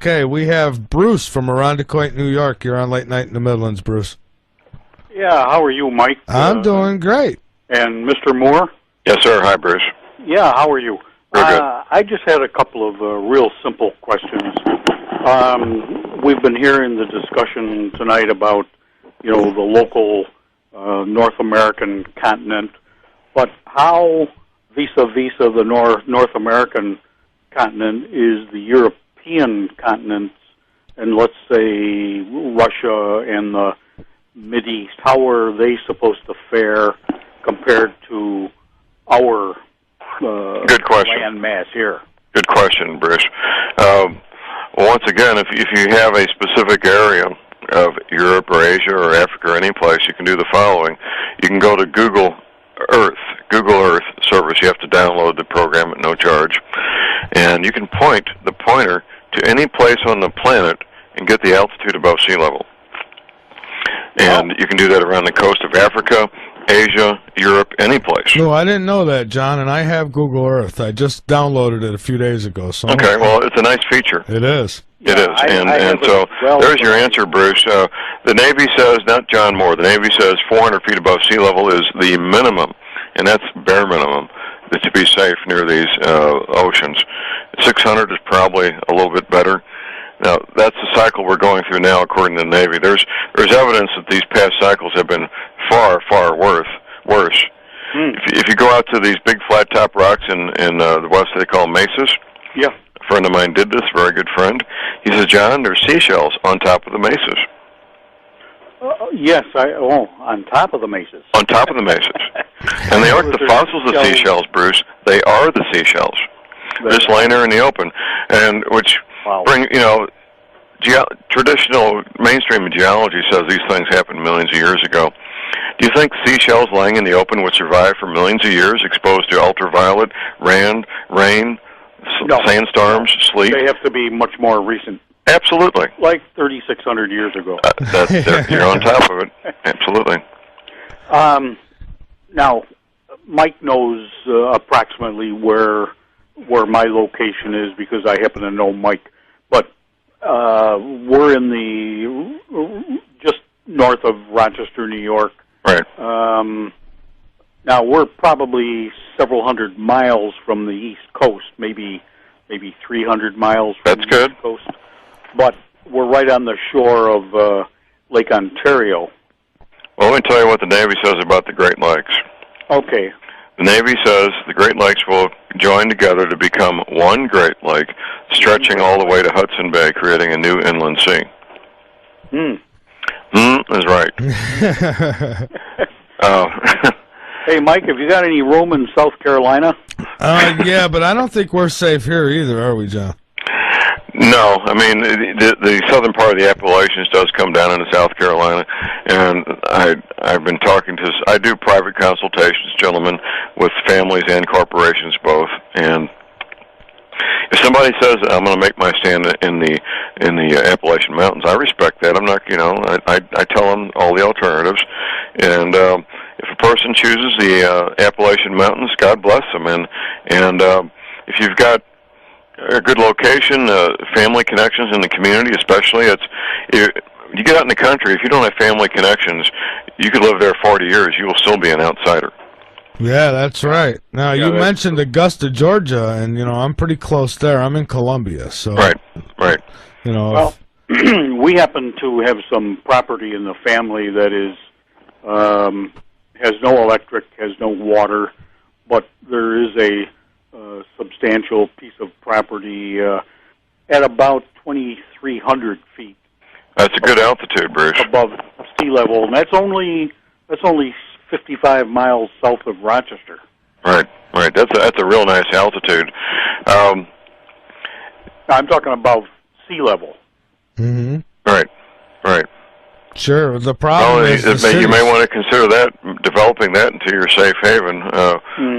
Okay, we have Bruce from Arundecoit, New York. You're on Late Night in the Midlands, Bruce. Yeah, how are you, Mike? I'm doing great. And Mr. Moore? Yes, sir. Hi, Bruce. Yeah, how are you? Real good. I just had a couple of real simple questions. We've been hearing the discussion tonight about, the local North American continent, but how vis-a-vis the North American continent is the European continent, and let's say Russia and the Mideast, how are they supposed to fare compared to our Good question. land mass here? Good question, Bruce. Once again, if you have a specific area of Europe or Asia or Africa or any place, you can do the following. You can go to Google Earth service. You have to download the program at no charge. And you can point the pointer to any place on the planet and get the altitude above sea level. And you can do that around the coast of Africa, Asia, Europe, any place. No, I didn't know that, John, and I have Google Earth. I just downloaded it a few days ago. So okay, well, it's a nice feature. It is. It is, and so there's your answer, Bruce. The Navy says, not John Moore, the Navy says 400 feet above sea level is the minimum, and that's bare minimum, to be safe near these oceans. 600 is probably a little bit better. Now, that's the cycle we're going through now, according to the Navy. There's evidence that these past cycles have been far, far worse. If you go out to these big flat-top rocks in the West, they call them mesas. Yeah. A friend of mine did this, very good friend. He says, John, there's seashells on top of the mesas. Yes, on top of the mesas. On top of the mesas. And they aren't the fossils of seashells, Bruce. They are the seashells. Just laying there in the open. And which bring, traditional mainstream geology says these things happened millions of years ago. Do you think seashells laying in the open would survive for millions of years exposed to ultraviolet, rain, sandstorms, sleet? They have to be much more recent. Absolutely. Like 3,600 years ago. You're on top of it. Absolutely. Now, Mike knows approximately where my location is because I happen to know Mike. But we're in the just north of Rochester, New York. Right. Now, we're probably several hundred miles from the East Coast, maybe 300 miles from the East Coast. But we're right on the shore of Lake Ontario. Well, let me tell you what the Navy says about the Great Lakes. Okay. The Navy says the Great Lakes will join together to become one Great Lake, stretching all the way to Hudson Bay, creating a new inland sea. Is right. Hey, Mike, have you got any room in South Carolina? Yeah, but I don't think we're safe here either, are we, John? No, I mean, the southern part of the Appalachians does come down into South Carolina, and I've been talking to, I do private consultations, gentlemen, with families and corporations both, and if somebody says I'm going to make my stand in the Appalachian Mountains, I respect that. I'm not, I tell them all the alternatives, and if a person chooses the Appalachian Mountains, God bless them, and if you've got a good location, family connections in the community, especially. You get out in the country, if you don't have family connections, you could live there 40 years. You will still be an outsider. Yeah, that's right. Now, you mentioned Augusta, Georgia, and, I'm pretty close there. I'm in Columbia, so... Right. Well, we happen to have some property in the family that is has no electric, has no water, but there is a substantial piece of property at about 2,300 feet. That's a good altitude, Bruce. Above sea level, and that's only 55 miles south of Rochester. Right. That's a real nice altitude. I'm talking about sea level. Mm-hmm. Right. Sure. The problem is you may want to consider developing that into your safe haven.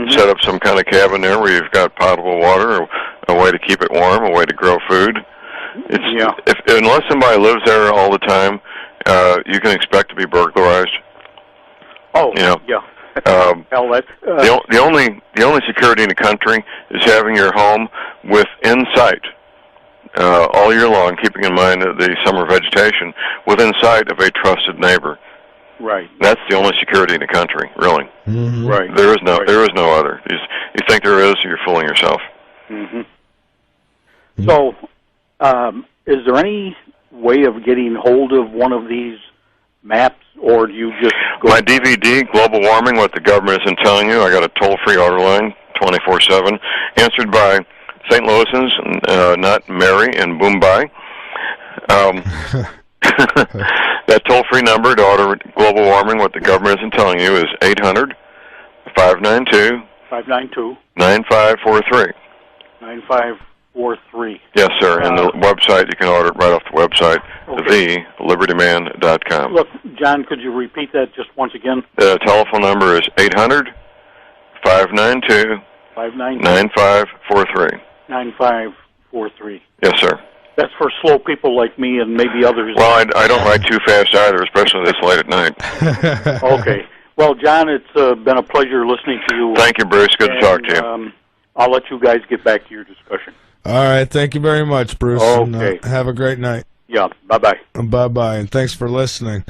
Set up some kind of cabin there where you've got potable water, or a way to keep it warm, a way to grow food. Unless somebody lives there all the time, you can expect to be burglarized. Oh, yeah. The only security in the country is having your home within sight. all year long, keeping in mind the summer vegetation within sight of a trusted neighbor. Right. That's the only security in the country, really. Mm-hmm. Right. There is no other. You think there is, you're fooling yourself. Mm-hmm. So, is there any way of getting hold of one of these maps, or do you just go... My DVD, Global Warming, What the Government Isn't Telling You, I got a toll-free order line, 24/7, answered by St. Louisans, not Mary in Mumbai. That toll-free number to order Global Warming, What the Government Isn't Telling You, is 800-592... 9543. 9543. Yes, sir. And the website, you can order it right off the website, thelibertyman.com. Look, John, could you repeat that just once again? The telephone number is 800-592... 9543. 9543. Yes, sir. That's for slow people like me and maybe others. Well, I don't write too fast either, especially this late at night. Okay. Well, John, it's been a pleasure listening to you. Thank you, Bruce. Good to talk to you. I'll let you guys get back to your discussion. All right. Thank you very much, Bruce. Okay. And, have a great night. Yeah. Bye-bye. Bye-bye, and thanks for listening.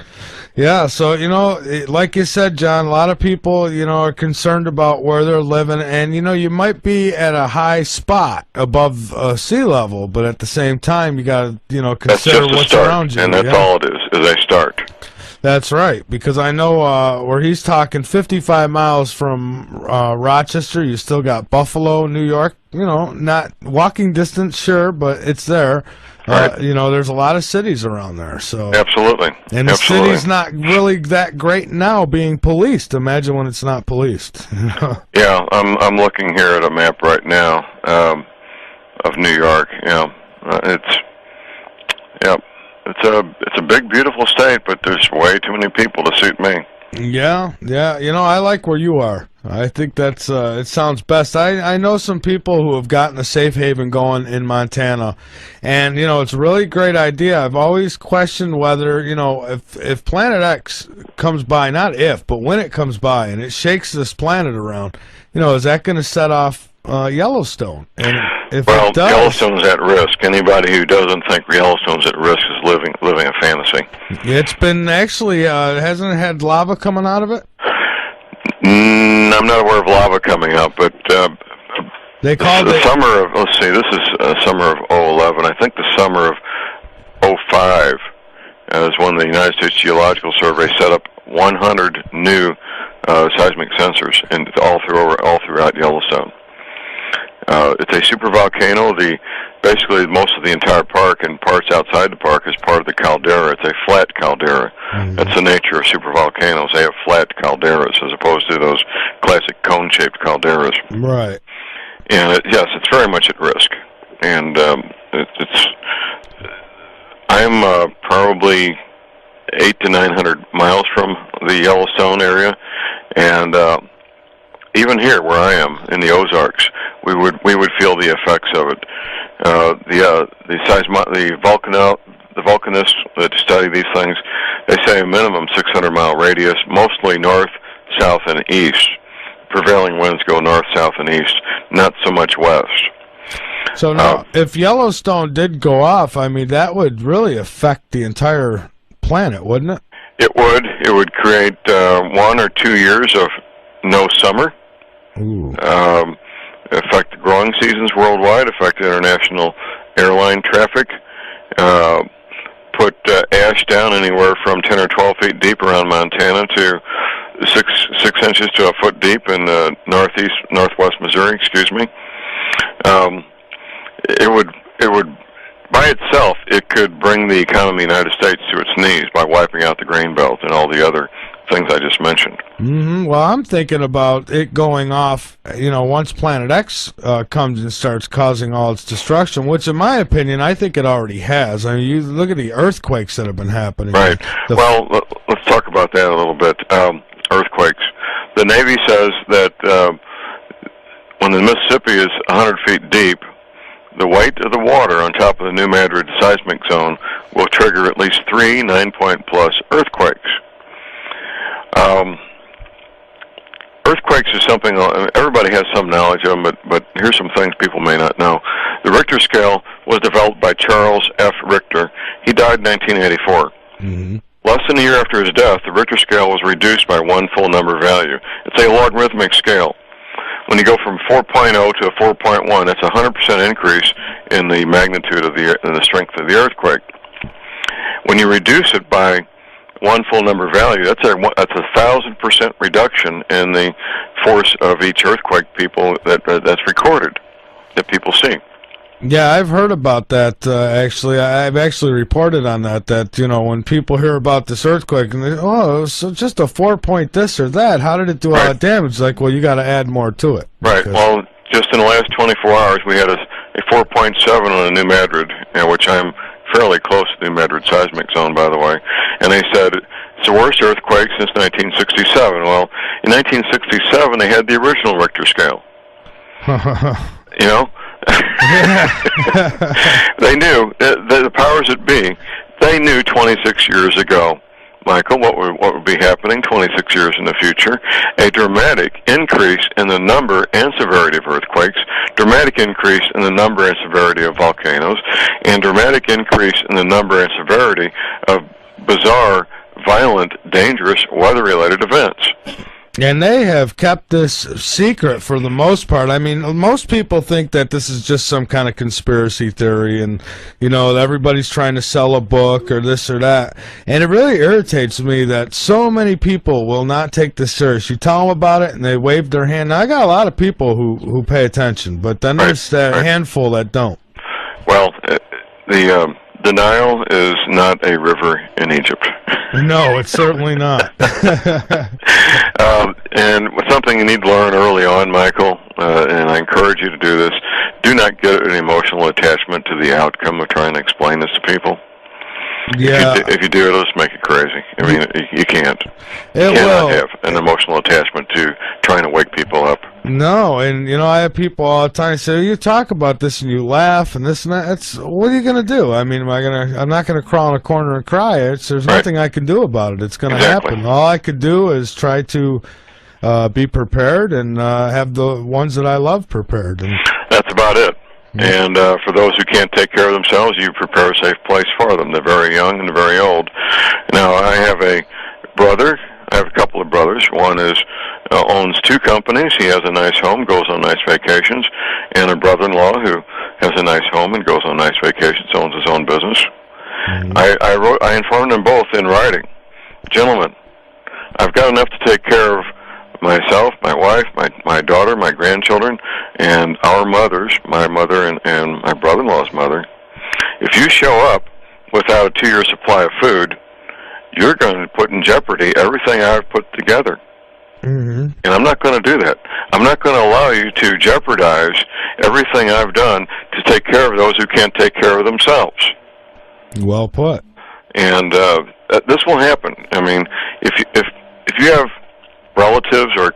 Yeah, so, like you said, John, a lot of people, are concerned about where they're living, and, you might be at a high spot above sea level, but at the same time, you got to, consider what's around you. And that's all it is a start. That's right, because I know where he's talking 55 miles from Rochester, you still got Buffalo, New York, not walking distance, sure, but it's there. Right. There's a lot of cities around there. So Absolutely. And the city's not really that great now being policed. Imagine when it's not policed. Yeah, I'm looking here at a map right now of New York. It's a big, beautiful state, but there's way too many people to suit me. Yeah. I like where you are. I think that's it sounds best. I know some people who have gotten a safe haven going in Montana, and it's a really great idea. I've always questioned whether if Planet X comes by, not if, but when it comes by and it shakes this planet around, is that going to set off Yellowstone? And if it does, Yellowstone's at risk. Anybody who doesn't think Yellowstone's at risk is living a fantasy. It's been actually hasn't it had lava coming out of it? I'm not aware of lava coming up, but they called the it summer of. Let's see, this is summer of 2011. I think the summer of 2005 is when the United States Geological Survey set up 100 new seismic sensors all throughout Yellowstone. It's a supervolcano. Basically most of the entire park and parts outside the park is part of the caldera. It's a flat caldera. Mm-hmm. That's the nature of supervolcanoes. They have flat calderas as opposed to those classic cone-shaped calderas. Right. And it's very much at risk. And I'm probably 800 to 900 miles from the Yellowstone area, and even here where I am in the Ozarks, we would feel the effects of it. The volcanists that study these things, they say a minimum 600-mile radius, mostly north, south, and east. Prevailing winds go north, south, and east, not so much west. So now, if Yellowstone did go off, that would really affect the entire planet, wouldn't it? It would. It would create 1 or 2 years of no summer. Ooh. Affect the growing seasons worldwide, affect international airline traffic, put ash down anywhere from 10 or 12 feet deep around Montana to 6 inches to a foot deep in northwest Missouri, It would, by itself, it could bring the economy of the United States to its knees by wiping out the grain belt and all the other things I just mentioned. Mm-hmm. Well, I'm thinking about it going off, once Planet X comes and starts causing all its destruction, which in my opinion, I think it already has. You look at the earthquakes that have been happening. Right. Well, let's talk about that a little bit. Earthquakes. The Navy says that when the Mississippi is 100 feet deep, the weight of the water on top of the New Madrid seismic zone will trigger at least 3 9-point-plus earthquakes. Earthquakes is something everybody has some knowledge of them, but here's some things people may not know. The Richter scale was developed by Charles F. Richter. He died in 1984. Mm-hmm. Less than a year after his death, the Richter scale was reduced by one full number value. It's a logarithmic scale. When you go from 4.0 to a 4.1, that's a 100% increase in the magnitude of the strength of the earthquake. When you reduce it by one full number value, that's a 1,000% reduction in the force of each earthquake that's recorded, that people see. Yeah, I've heard about that, actually. I've actually reported on that, when people hear about this earthquake, and they, it was just a 4-point this or that, how did it do all that damage? Like, well, you got to add more to it. Right. Well, just in the last 24 hours, we had a 4.7 on the New Madrid, which I'm fairly close to the New Madrid seismic zone, by the way. And they said it's the worst earthquake since 1967. Well, in 1967, they had the original Richter scale. They knew, the powers that be, they knew 26 years ago, Michael, what would be happening 26 years in the future. A dramatic increase in the number and severity of earthquakes, dramatic increase in the number and severity of volcanoes, and dramatic increase in the number and severity of bizarre, violent, dangerous, weather-related events. And they have kept this secret for the most part. I mean, most people think that this is just some kind of conspiracy theory and, that everybody's trying to sell a book or this or that. And it really irritates me that so many people will not take this serious. You tell them about it and they wave their hand. Now, I got a lot of people who pay attention, but then there's that handful that don't. Well, the Nile is not a river in Egypt. No, it's certainly not. And something you need to learn early on, Michael, and I encourage you to do this, do not get an emotional attachment to the outcome of trying to explain this to people. Yeah. If you do, it'll just make it crazy. I mean, you can't. You cannot have an emotional attachment to trying to wake people up. No, and I have people all the time say, you talk about this and you laugh and this and that. What are you gonna do? I mean, I'm not gonna crawl in a corner and cry. There's nothing I can do about it. It's gonna happen. All I could do is try to be prepared and have the ones that I love prepared. And that's about it. And for those who can't take care of themselves, you prepare a safe place for them. They're very young and they're very old. Now, I have a brother. I have a couple of brothers. One owns 2 companies. He has a nice home, goes on nice vacations. And a brother-in-law who has a nice home and goes on nice vacations, owns his own business. Mm-hmm. I informed them both in writing. Gentlemen, I've got enough to take care of myself, my wife, my daughter, my grandchildren, and our mothers, my mother and my brother-in-law's mother. If you show up without a 2-year supply of food, you're going to put in jeopardy everything I've put together. Mm-hmm. And I'm not going to do that. I'm not going to allow you to jeopardize everything I've done to take care of those who can't take care of themselves. Well put. And this will happen. I mean, if you have relatives or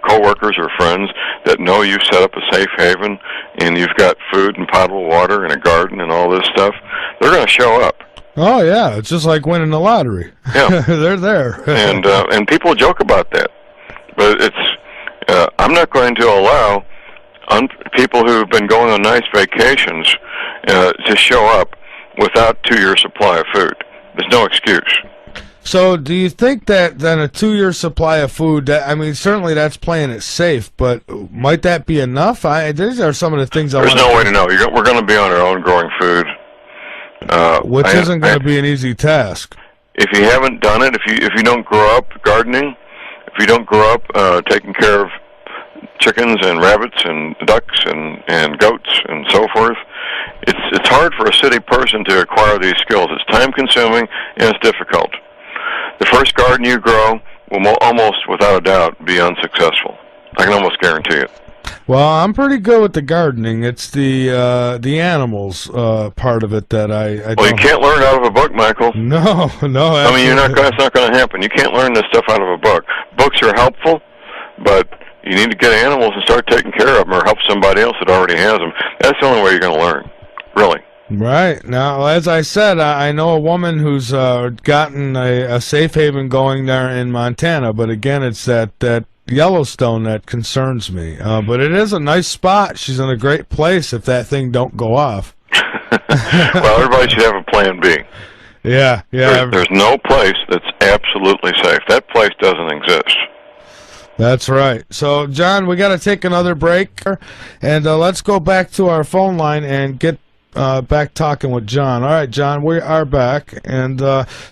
co-workers or friends that know you've set up a safe haven and you've got food and potable water and a garden and all this stuff, they're going to show up. Oh yeah, it's just like winning the lottery. Yeah, they're there. and people joke about that, but it's I'm not going to allow people who've been going on nice vacations to show up without 2-year supply of food. There's no excuse. So do you think that then a 2-year supply of food, certainly that's playing it safe, but might that be enough? These are some of the things There's no way to know. We're going to be on our own growing food. Which isn't going to be an easy task. If you haven't done it, if you don't grow up gardening, if you don't grow up taking care of chickens and rabbits and ducks and goats and so forth, it's hard for a city person to acquire these skills. It's time-consuming and it's difficult. The first garden you grow will almost without a doubt be unsuccessful. I can almost guarantee it. Well, I'm pretty good with the gardening. It's the animals part of it that I Well, you can't learn out of a book, Michael. No. I mean, it's not going to happen. You can't learn this stuff out of a book. Books are helpful, but you need to get animals and start taking care of them or help somebody else that already has them. That's the only way you're going to learn, really. Right. Now, as I said, I know a woman who's gotten a safe haven going there in Montana, but again, it's that Yellowstone that concerns me. But it is a nice spot. She's in a great place if that thing don't go off. Well, everybody should have a plan B. Yeah. There's no place that's absolutely safe. That place doesn't exist. That's right. So, John, we got to take another break, and let's go back to our phone line and get back talking with John. All right, John, we are back, and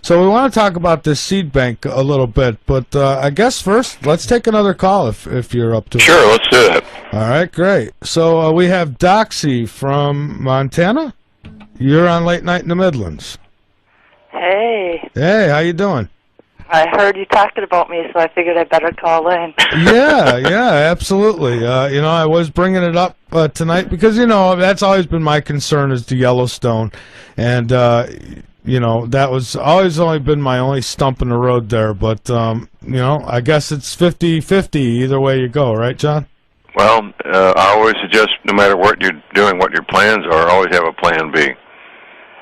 so we want to talk about this seed bank a little bit, but I guess first, let's take another call if you're up to it. Sure, let's do that. All right, great. So we have Doxy from Montana. You're on Late Night in the Midlands. Hey. Hey, how you doing? I heard you talking about me, so I figured I better call in. Yeah, absolutely. I was bringing it up tonight because, that's always been my concern is the Yellowstone. And, that was always only been my only stump in the road there. But, I guess it's 50-50 either way you go, right, John? Well, I always suggest no matter what you're doing, what your plans are, always have a plan B.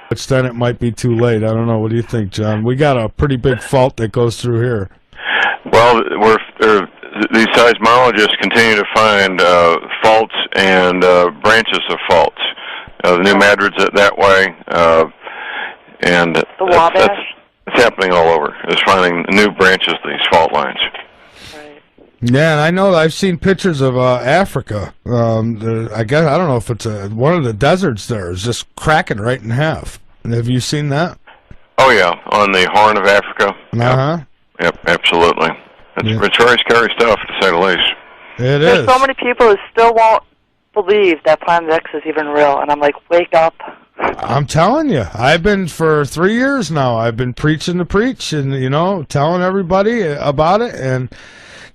Which then it might be too late. I don't know. What do you think, John? We got a pretty big fault that goes through here. Well, these seismologists continue to find faults and branches of faults. The New Madrid's that way, and the Wabash. It's happening all over. It's finding new branches of these fault lines. Right. Yeah, and I know I've seen pictures of Africa. I guess I don't know if it's one of the deserts there is just cracking right in half. Have you seen that? Oh yeah, on the Horn of Africa. Yep, absolutely. It's very scary stuff, to say the least. There's so many people who still won't believe that Planet X is even real, and I'm like, wake up. I'm telling you, I've been for 3 years now. I've been preaching the preach and, telling everybody about it. And,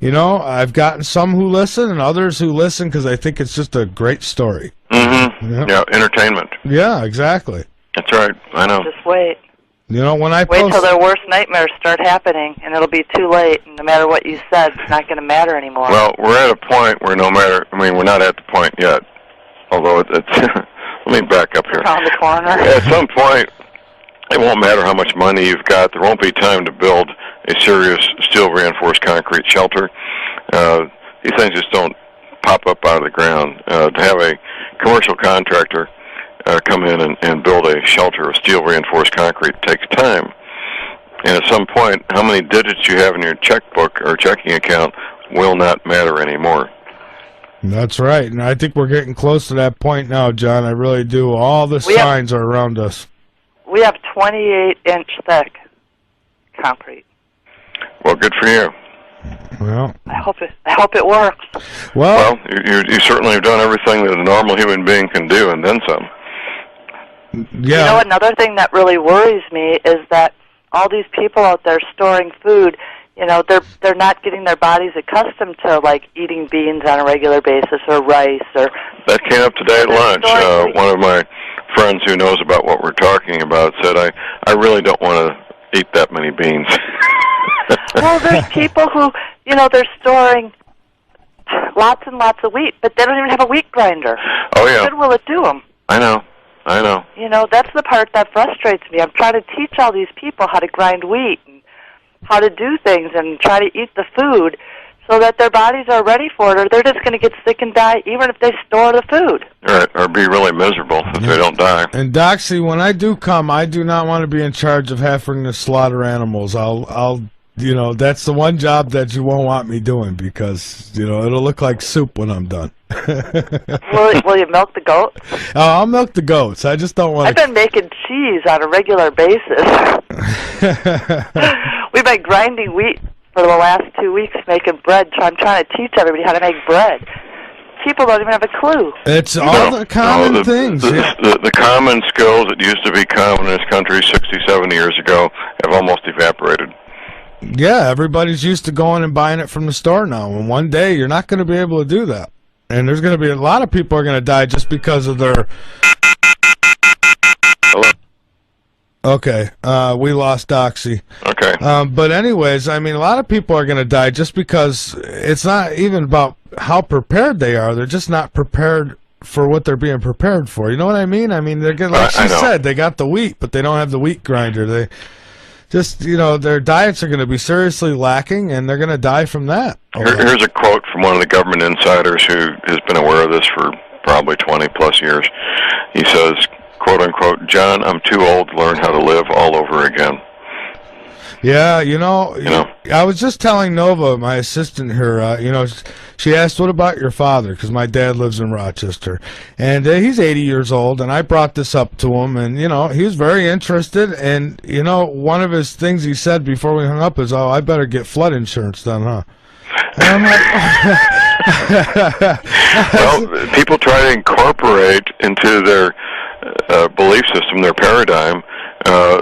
I've gotten some who listen and others who listen because I think it's just a great story. Mm-hmm. Yep. Yeah, entertainment. Yeah, exactly. That's right. I know. Just wait. When I wait till their worst nightmares start happening, and it'll be too late. And no matter what you said, it's not going to matter anymore. Well, we're at a point where we're not at the point yet. Although it's let me back up here. Around the corner. At some point, it won't matter how much money you've got. There won't be time to build a serious steel-reinforced concrete shelter. These things just don't pop up out of the ground. To have a commercial contractor come in and build a shelter of steel-reinforced concrete takes time. And at some point, how many digits you have in your checkbook or checking account will not matter anymore. That's right, and I think we're getting close to that point now, John. I really do. All the signs are around us. We have 28-inch thick concrete. Well, good for you. Well, I hope it works. Well, you certainly have done everything that a normal human being can do, and then some. Yeah. Another thing that really worries me is that all these people out there storing food, they're not getting their bodies accustomed to like eating beans on a regular basis or rice or. That came up today at lunch. One of my friends who knows about what we're talking about said, "I really don't want to eat that many beans." Well, there's people who they're storing lots and lots of wheat, but they don't even have a wheat grinder. Oh yeah. What good will it do them? I know. That's the part that frustrates me. I'm trying to teach all these people how to grind wheat and how to do things and try to eat the food so that their bodies are ready for it, or they're just going to get sick and die even if they store the food. Right, or be really miserable if they don't die. And Doxy, when I do come, I do not want to be in charge of having to slaughter animals. I'll that's the one job that you won't want me doing because, it'll look like soup when I'm done. Will you milk the goats? I'll milk the goats. I just don't want I've been making cheese on a regular basis. We've been grinding wheat for the last 2 weeks, making bread. So I'm trying to teach everybody how to make bread. People don't even have a clue. It's all the common things. The common skills that used to be common in this country 60, 70 years ago have almost evaporated. Yeah, everybody's used to going and buying it from the store now, and one day you're not going to be able to do that. And there's going to be a lot of people are going to die just because of their... Hello? Okay, we lost Doxy. Okay. But anyways, a lot of people are going to die just because it's not even about how prepared they are. They're just not prepared for what they're being prepared for. You know what I mean? I mean, they're getting, like she said, they got the wheat, but they don't have the wheat grinder. They just, their diets are going to be seriously lacking, and they're going to die from that. Here's a quote from one of the government insiders who has been aware of this for probably 20-plus years. He says, quote, unquote, "John, I'm too old to learn how to live all over again." Yeah, I was just telling Nova, my assistant here, she asked, "What about your father?" Because my dad lives in Rochester. And he's 80 years old, and I brought this up to him, and, he was very interested. And, one of his things he said before we hung up is, "Oh, I better get flood insurance then, huh?" And I'm like... Well, people try to incorporate into their belief system, their paradigm,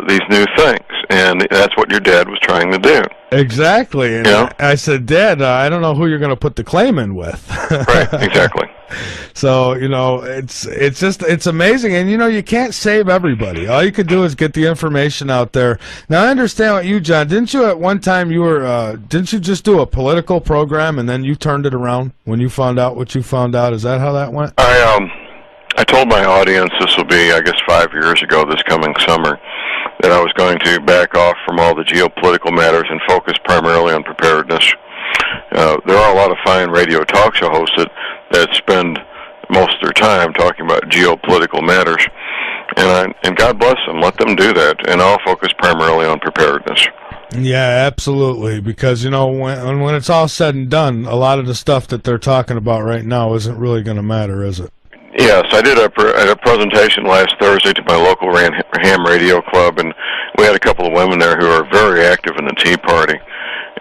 these new things, and that's what your dad was trying to do. Exactly. And I said, "Dad, I don't know who you're going to put the claim in with." Right, exactly. So, it's amazing. And, you can't save everybody. All you could do is get the information out there. Now, I understand what you, John, didn't you at one time didn't you just do a political program and then you turned it around when you found out what you found out? Is that how that went? I told my audience, this will be, I guess, 5 years ago this coming summer, that I was going to back off from all the geopolitical matters and focus primarily on preparedness. There are a lot of fine radio talk show hosts that spend most of their time talking about geopolitical matters, and God bless them, let them do that, and I'll focus primarily on preparedness. Yeah, absolutely, because, when it's all said and done, a lot of the stuff that they're talking about right now isn't really going to matter, is it? Yes, I did a presentation last Thursday to my local ham radio club, and we had a couple of women there who are very active in the Tea Party,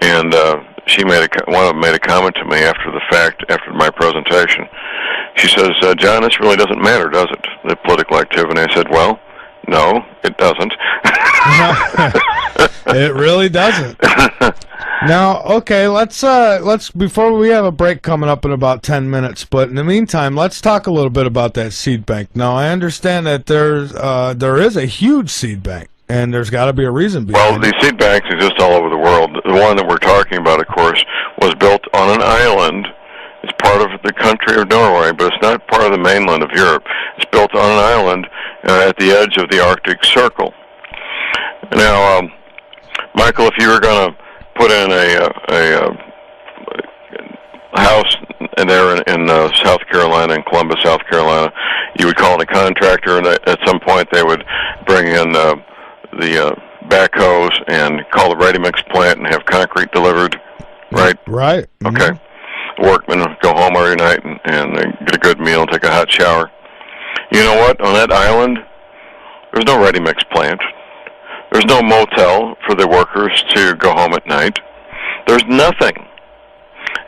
and one of them made a comment to me after the fact, after my presentation. She says, "John, this really doesn't matter, does it, the political activity?" I said, "Well, no, it doesn't." It really doesn't. Now, okay, let's before we have a break coming up in about 10 minutes, but in the meantime, let's talk a little bit about that seed bank. Now, I understand that there is a huge seed bank, and there's got to be a reason behind it. Well, these seed banks exist all over the world. The one that we're talking about, of course, was built on an island. It's part of the country of Norway, but it's not part of the mainland of Europe. It's built on an island at the edge of the Arctic Circle. Now, Michael, if you were going to put in a house there in South Carolina, in Columbus, South Carolina, you would call in a contractor, and at some point they would bring in the backhoes and call the ready-mix plant and have concrete delivered, right? Right. Okay. The workmen go home every night and get a good meal and take a hot shower. You know what? On that island, there's no ready-mix plant. There's no motel for the workers to go home at night. There's nothing.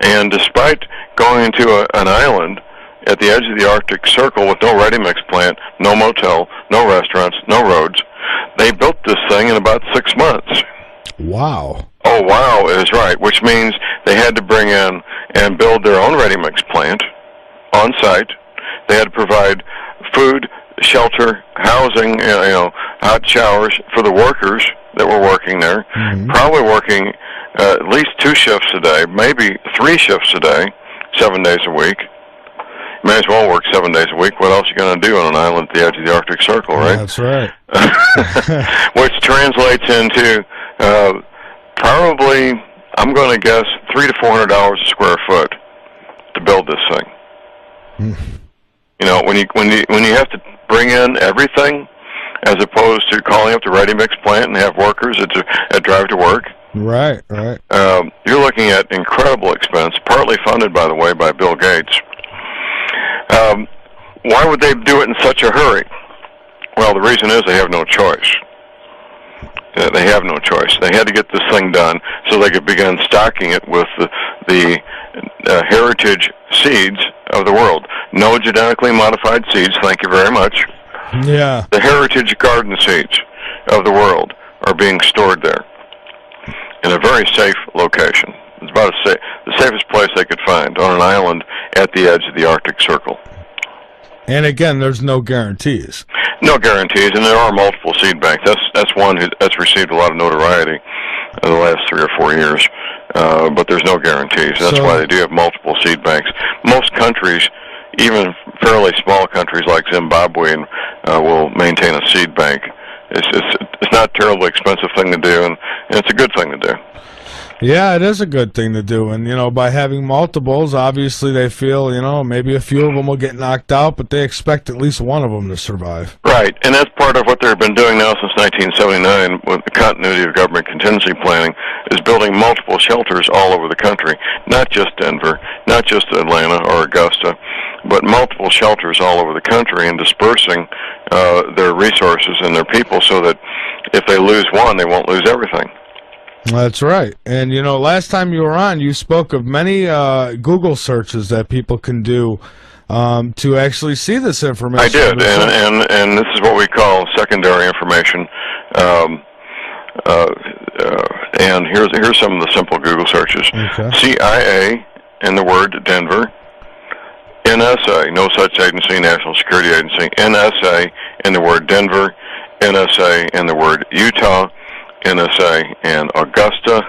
And despite going to an island at the edge of the Arctic Circle with no ready-mix plant, no motel, no restaurants, no roads, they built this thing in about 6 months. Wow. Oh, wow is right, which means they had to bring in and build their own ready-mix plant on site. They had to provide food, shelter, housing, hot showers for the workers that were working there, probably working at least 2 shifts a day, maybe 3 shifts a day, 7 days a week. You may as well work 7 days a week. What else are you going to do on an island at the edge of the Arctic Circle, right? That's right. Which translates into probably, I'm going to guess, $300 to $400 a square foot to build this thing. When you have to bring in everything, as opposed to calling up the ready-mix plant and have workers that drive to work. Right. You're looking at incredible expense, partly funded, by the way, by Bill Gates. Why would they do it in such a hurry? Well, the reason is they have no choice. They have no choice. They had to get this thing done so they could begin stocking it with the heritage seeds of the world. No genetically modified seeds, thank you very much. Yeah. The heritage garden seeds of the world are being stored there in a very safe location. It's about the safest place they could find, on an island at the edge of the Arctic Circle. And again, there's no guarantees. No guarantees, and there are multiple seed banks. That's one that's received a lot of notoriety in the last 3 or 4 years, but there's no guarantees. That's why they do have multiple seed banks. Most countries even fairly small countries like Zimbabwe will maintain a seed bank. It's not a terribly expensive thing to do, and it's a good thing to do. Yeah, it is a good thing to do, and by having multiples, obviously they feel maybe a few of them will get knocked out, but they expect at least one of them to survive. Right, and that's part of what they've been doing now since 1979 with the continuity of government contingency planning, is building multiple shelters all over the country, not just Denver, not just Atlanta or Augusta, but multiple shelters all over the country, and dispersing their resources and their people so that if they lose one, they won't lose everything. That's right. And, last time you were on, you spoke of many Google searches that people can do to actually see this information. I did, and this is what we call secondary information. And here's some of the simple Google searches. Okay. CIA and the word Denver. NSA, no such agency, National Security Agency. NSA and the word Denver. NSA and the word Utah. NSA and Augusta.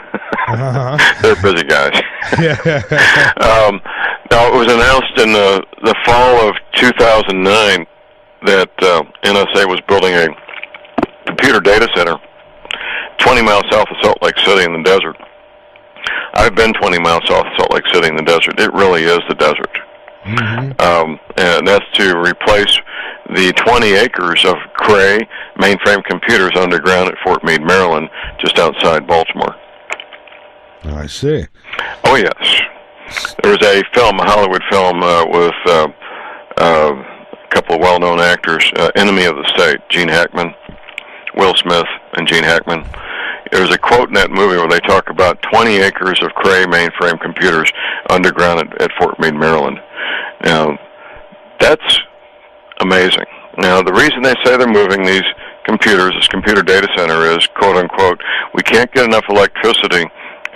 They're busy guys. Now, it was announced in the fall of 2009 that NSA was building a computer data center 20 miles south of Salt Lake City in the desert. I've been 20 miles south of Salt Lake City in the desert. It really is the desert. Mm-hmm. And that's to replace the 20 acres of Cray mainframe computers underground at Fort Meade, Maryland, just outside Baltimore. I see. Oh, yes. There was a film, a Hollywood film, with a couple of well-known actors, Enemy of the State, Gene Hackman, Will Smith, and Gene Hackman. There's a quote in that movie where they talk about 20 acres of Cray mainframe computers underground at Fort Meade, Maryland. Now, that's amazing. Now, the reason they say they're moving these computers, this computer data center, is, quote-unquote, we can't get enough electricity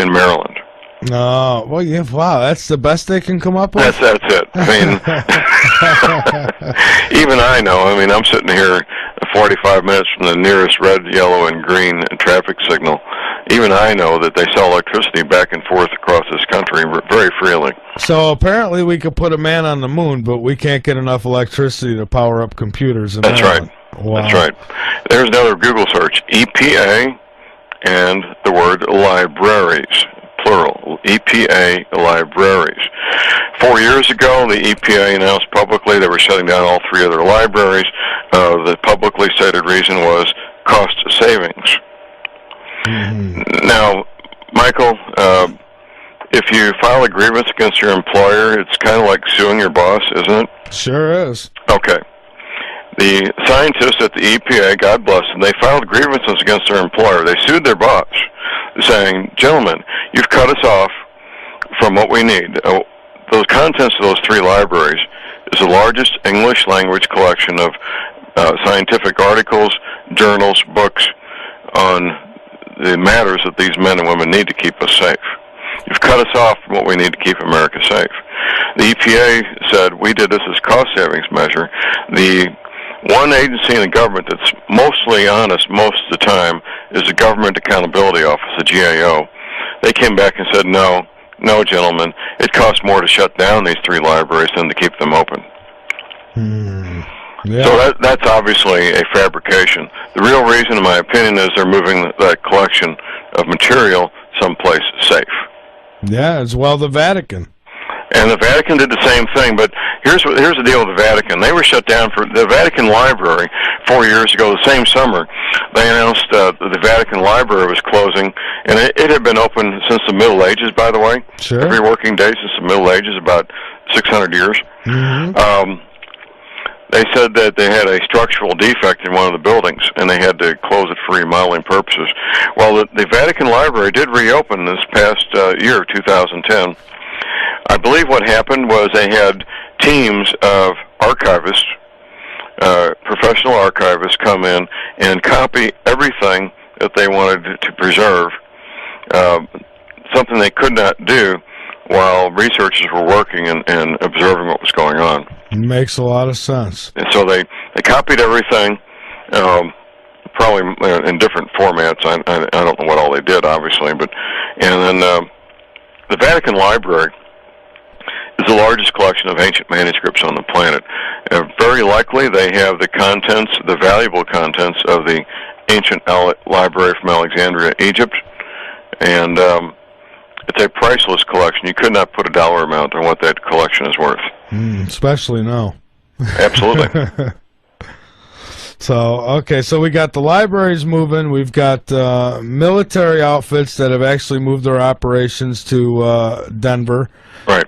in Maryland. No, well, yeah, wow, that's the best they can come up with? That's it. I mean, even I know. I mean, I'm sitting here 45 minutes from the nearest red, yellow, and green traffic signal. Even I know that they sell electricity back and forth across this country very freely. So apparently we could put a man on the moon, but we can't get enough electricity to power up computers in That's Maryland. Right. Wow. That's right. There's another Google search. EPA and the word libraries. Plural, EPA libraries. 4 years ago, the EPA announced publicly they were shutting down all three of their libraries. The publicly stated reason was cost savings. Mm-hmm. Now, Michael, if you file a grievance against your employer, it's kind of like suing your boss, isn't it? Sure is. Okay. The scientists at the EPA, God bless them, they filed grievances against their employer. They sued their boss, saying, gentlemen, you've cut us off from what we need. Those contents of those three libraries is the largest English language collection of scientific articles, journals, books on the matters that these men and women need to keep us safe. You've cut us off from what we need to keep America safe. The EPA said we did this as cost savings measure. The one agency in the government that's mostly honest most of the time is the Government Accountability Office, the GAO. They came back and said, no, gentlemen, it costs more to shut down these three libraries than to keep them open. Yeah. So that's obviously a fabrication. The real reason, in my opinion, is they're moving that collection of material someplace safe. Yeah, as well the Vatican. And the Vatican did the same thing, but here's the deal with the Vatican. They were shut down for the Vatican Library 4 years ago, the same summer. They announced the Vatican Library was closing, and it had been open since the Middle Ages, by the way. Sure. Every working day since the Middle Ages, about 600 years. Mm-hmm. They said that they had a structural defect in one of the buildings, and they had to close it for remodeling purposes. Well, the Vatican Library did reopen this past year, 2010. I believe what happened was they had teams of archivists, professional archivists, come in and copy everything that they wanted to preserve, something they could not do while researchers were working and observing what was going on. Makes a lot of sense. And so they copied everything, probably in different formats. I don't know what all they did, obviously, and then the Vatican Library is the largest collection of ancient manuscripts on the planet. Very likely they have the contents, the valuable contents of the ancient library from Alexandria, Egypt, and it's a priceless collection. You could not put a dollar amount on what that collection is worth. Especially now. Absolutely. So we got the libraries moving. We've got military outfits that have actually moved their operations to Denver. Right.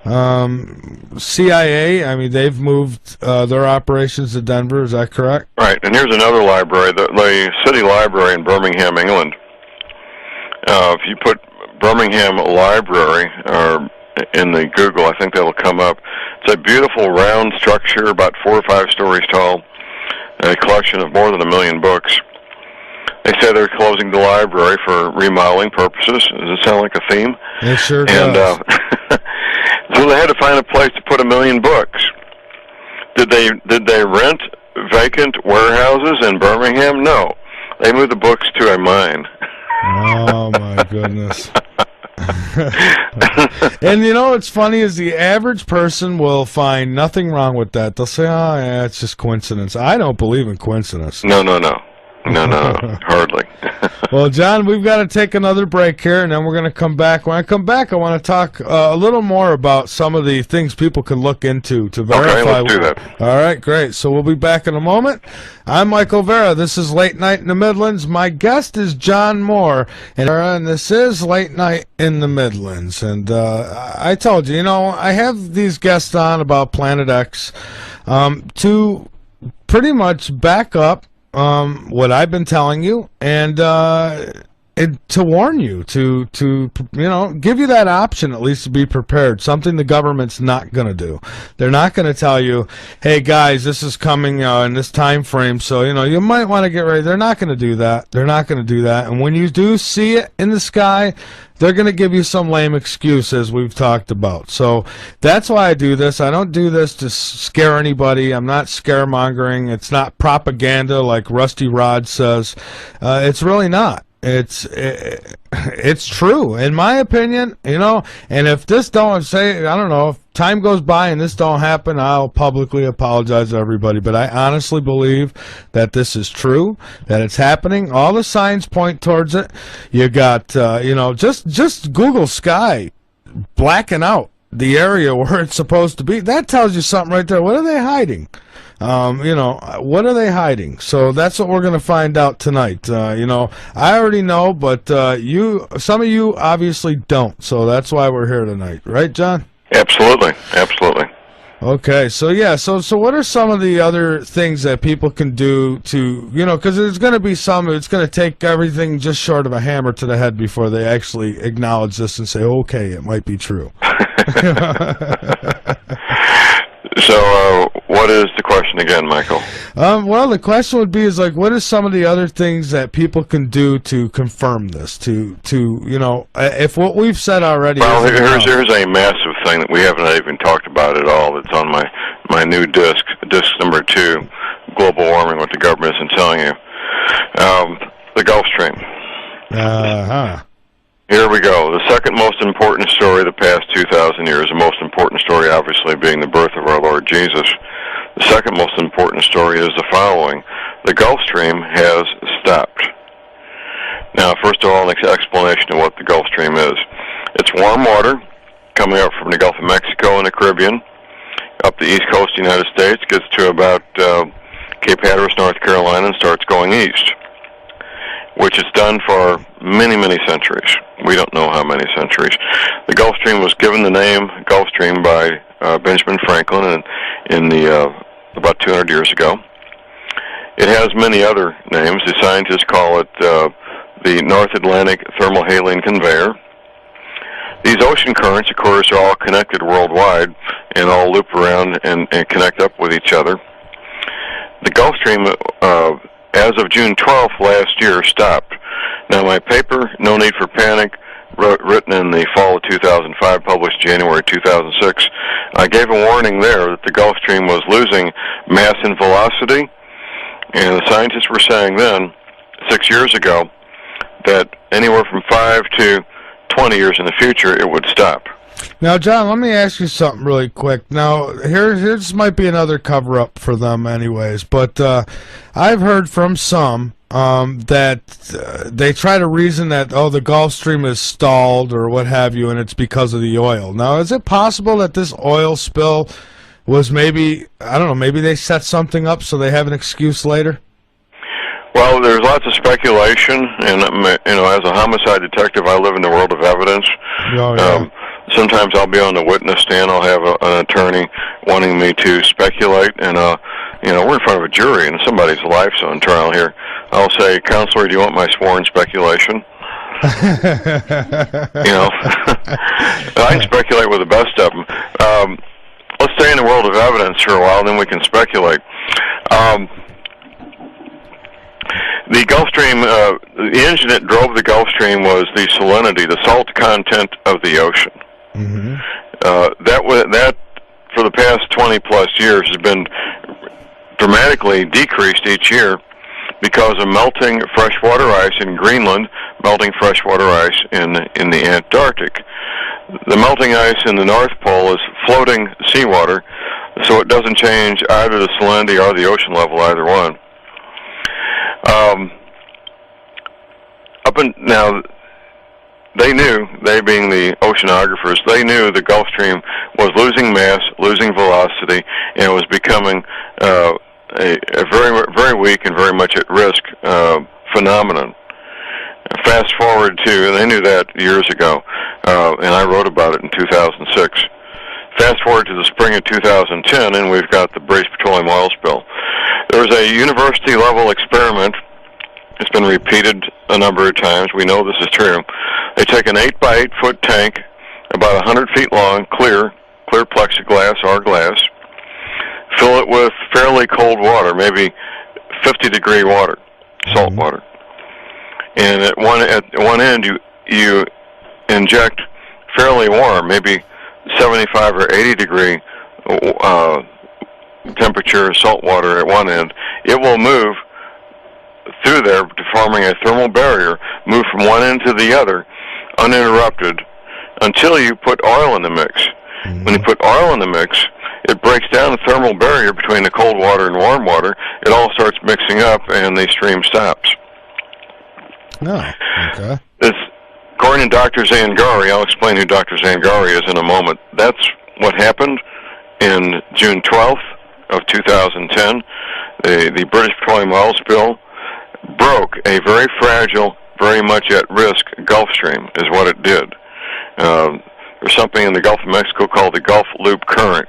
CIA, I mean, they've moved their operations to Denver. Is that correct? Right. And here's another library, the City Library in Birmingham, England. If you put Birmingham Library or in the Google, I think that'll come up. It's a beautiful round structure, about 4 or 5 stories tall, a collection of more than 1 million books. They say they're closing the library for remodeling purposes. Does it sound like a theme? It sure does. So they had to find a place to put 1 million books. Did they rent vacant warehouses in Birmingham? No. They moved the books to a mine. Oh, my goodness. And you know what's funny is the average person will find nothing wrong with that. They'll say, oh, yeah, it's just coincidence. I don't believe in coincidence. No, hardly. Well, John, we've got to take another break here, and then we're going to come back. When I come back, I want to talk a little more about some of the things people can look into to verify. Okay, let's do that. All right, great. So we'll be back in a moment. I'm Michael Vera. This is Late Night in the Midlands. My guest is John Moore, and this is Late Night in the Midlands. And I told you, I have these guests on about Planet X to pretty much back up what I've been telling you, and to warn you, to give you that option at least to be prepared. Something the government's not going to do. They're not going to tell you, hey guys, this is coming in this time frame, so you might want to get ready. They're not going to do that. They're not going to do that. And when you do see it in the sky, they're going to give you some lame excuse, as we've talked about. So that's why I do this. I don't do this to scare anybody. I'm not scaremongering. It's not propaganda like Rusty Rod says. It's really not. It's true, in my opinion, and if this don't say, I don't know, if time goes by and this don't happen, I'll publicly apologize to everybody, but I honestly believe that this is true, that it's happening. All the signs point towards it. You got, just Google sky blacking out the area where it's supposed to be. That tells you something right there. What are they hiding? What are they hiding? So that's what we're going to find out tonight. I already know, but some of you obviously don't. So that's why we're here tonight, right, John? Absolutely. Okay, so yeah, so what are some of the other things that people can do to, because there's going to be it's going to take everything just short of a hammer to the head before they actually acknowledge this and say, okay, it might be true. So, what is the question again, Michael? Well, the question would be what are some of the other things that people can do to confirm this? To if what we've said already. Well, here's a massive thing that we haven't even talked about at all. That's on my new disc number 2, Global Warming: What the Government Isn't Telling You. The Gulf Stream. Here we go. The second most important story of the past 2,000 years, the most important story obviously being the birth of our Lord Jesus. The second most important story is the following. The Gulf Stream has stopped. Now, first of all, an explanation of what the Gulf Stream is. It's warm water coming up from the Gulf of Mexico and the Caribbean, up the east coast of the United States, gets to about Cape Hatteras, North Carolina, and starts going east, which it's done for many, many centuries. We don't know how many centuries. The Gulf Stream was given the name Gulf Stream by Benjamin Franklin in about 200 years ago. It has many other names. The scientists call it the North Atlantic Thermohaline Conveyor. These ocean currents, of course, are all connected worldwide and all loop around and connect up with each other. The Gulf Stream, as of June 12th last year, stopped. Now, my paper, No Need for Panic, written in the fall of 2005, published January 2006, I gave a warning there that the Gulf Stream was losing mass and velocity, and the scientists were saying then, 6 years ago, that anywhere from 5 to 20 years in the future, it would stop. Now, John, let me ask you something really quick. Now, here's might be another cover-up for them anyways, but I've heard from some that they try to reason that, oh, the Gulf Stream is stalled or what have you, and it's because of the oil. Now, is it possible that this oil spill was maybe, I don't know, maybe they set something up so they have an excuse later? Well, there's lots of speculation, and as a homicide detective, I live in the world of evidence. Oh, yeah. Sometimes I'll be on the witness stand. I'll have an attorney wanting me to speculate, and we're in front of a jury, and somebody's life's on trial here. I'll say, "Counselor, do you want my sworn speculation?" I can speculate with the best of them. Let's stay in the world of evidence for a while, then we can speculate. The Gulf Stream, the engine that drove the Gulf Stream was the salinity, the salt content of the ocean. Mm-hmm. That for the past 20 plus years has been dramatically decreased each year because of melting freshwater ice in Greenland, melting freshwater ice in the Antarctic. The melting ice in the North Pole is floating seawater, so it doesn't change either the salinity or the ocean level, either one. Now, they being the oceanographers, they knew the Gulf Stream was losing mass, losing velocity, and it was becoming a very, very weak and very much at risk phenomenon. Fast forward to, and they knew that years ago, and I wrote about it in 2006. Fast forward to the spring of 2010, and we've got the British petroleum oil spill. There was a university-level experiment. It's been repeated a number of times. We know this is true. They take an 8 by 8 foot tank, about 100 feet long, clear plexiglass or glass, fill it with fairly cold water, maybe 50-degree water, salt water. And at one end, you inject fairly warm, maybe 75 or 80-degree temperature salt water at one end. It will move through there, forming a thermal barrier, move from one end to the other, uninterrupted, until you put oil in the mix. Mm-hmm. When you put oil in the mix, it breaks down the thermal barrier between the cold water and warm water. It all starts mixing up, and the stream stops. Oh, okay. According to Dr. Zangari, I'll explain who Dr. Zangari is in a moment. That's what happened in June 12th of 2010. The British petroleum oil spill broke a very fragile, very much at risk Gulf Stream, is what it did. There's something in the Gulf of Mexico called the Gulf Loop Current,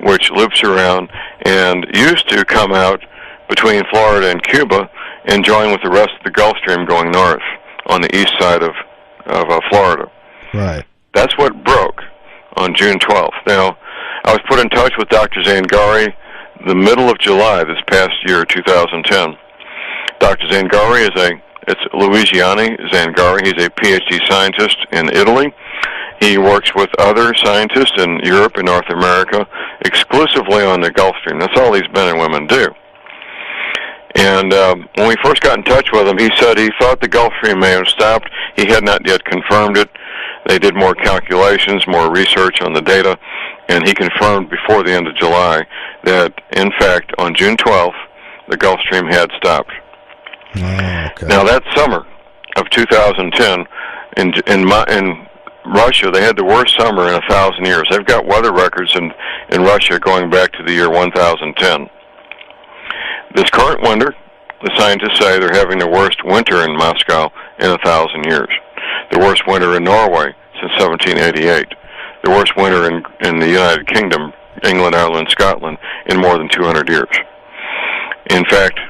which loops around and used to come out between Florida and Cuba and join with the rest of the Gulf Stream going north on the east side of Florida. Right. That's what broke on June 12th. Now, I was put in touch with Dr. Zangari the middle of July this past year, 2010. Dr. Zangari it's Luigiani Zangari. He's a PhD scientist in Italy. He works with other scientists in Europe and North America exclusively on the Gulf Stream. That's all these men and women do. And when we first got in touch with him, he said he thought the Gulf Stream may have stopped. He had not yet confirmed it. They did more calculations, more research on the data, and he confirmed before the end of July that, in fact, on June 12th, the Gulf Stream had stopped. Oh, okay. Now, that summer of 2010, in Russia, they had the worst summer in 1,000 years. They've got weather records in Russia going back to the year 1010. This current winter, the scientists say they're having the worst winter in Moscow in 1,000 years. The worst winter in Norway since 1788. The worst winter in the United Kingdom, England, Ireland, Scotland, in more than 200 years. In fact,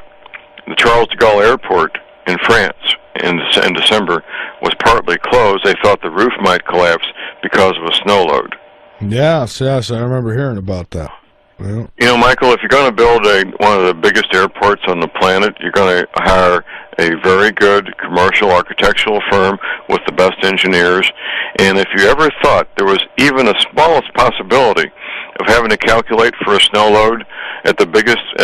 the Charles de Gaulle Airport in France in December was partly closed. They thought the roof might collapse because of a snow load. Yes, I remember hearing about that. Well, You know, Michael, if you're going to build one of the biggest airports on the planet, you're going to hire a very good commercial architectural firm with the best engineers. And if you ever thought there was even a smallest possibility of having to calculate for a snow load at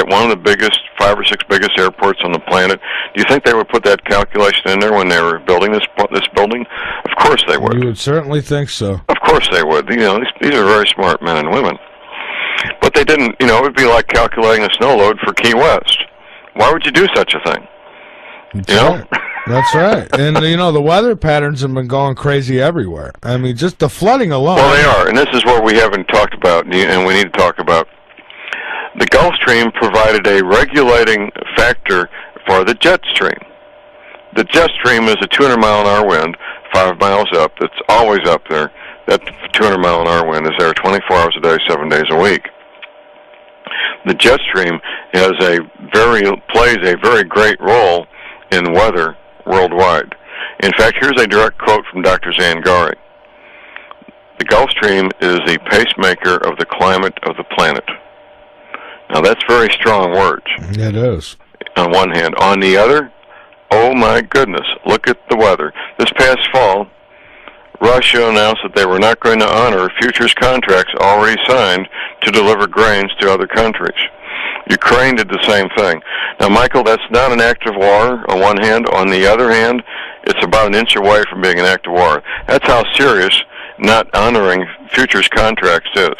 one of the biggest 5 or 6 biggest airports on the planet, do you think they would put that calculation in there when they were building this building? Of course they would. You would certainly think so. Of course they would. You know, these are very smart men and women. But they didn't, you know, it would be like calculating a snow load for Key West. Why would you do such a thing? Right. That's right. And, you know, the weather patterns have been going crazy everywhere. I mean, just the flooding alone. Well, they are, and this is what we haven't talked about, and we need to talk about. The Gulf Stream provided a regulating factor for the jet stream. The jet stream is a 200-mile-an-hour wind, 5 miles up. It's always up there. That 200-mile-an-hour wind is there 24 hours a day, 7 days a week. The jet stream plays a very great role in weather worldwide. In fact, here's a direct quote from Dr. Zangari. The Gulf Stream is the pacemaker of the climate of the planet. Now, that's very strong words. It is. On one hand. On the other, oh my goodness, look at the weather. This past fall, Russia announced that they were not going to honor futures contracts already signed to deliver grains to other countries. Ukraine did the same thing. Now, Michael, that's not an act of war on one hand. On the other hand, it's about an inch away from being an act of war. That's how serious not honoring futures contracts is.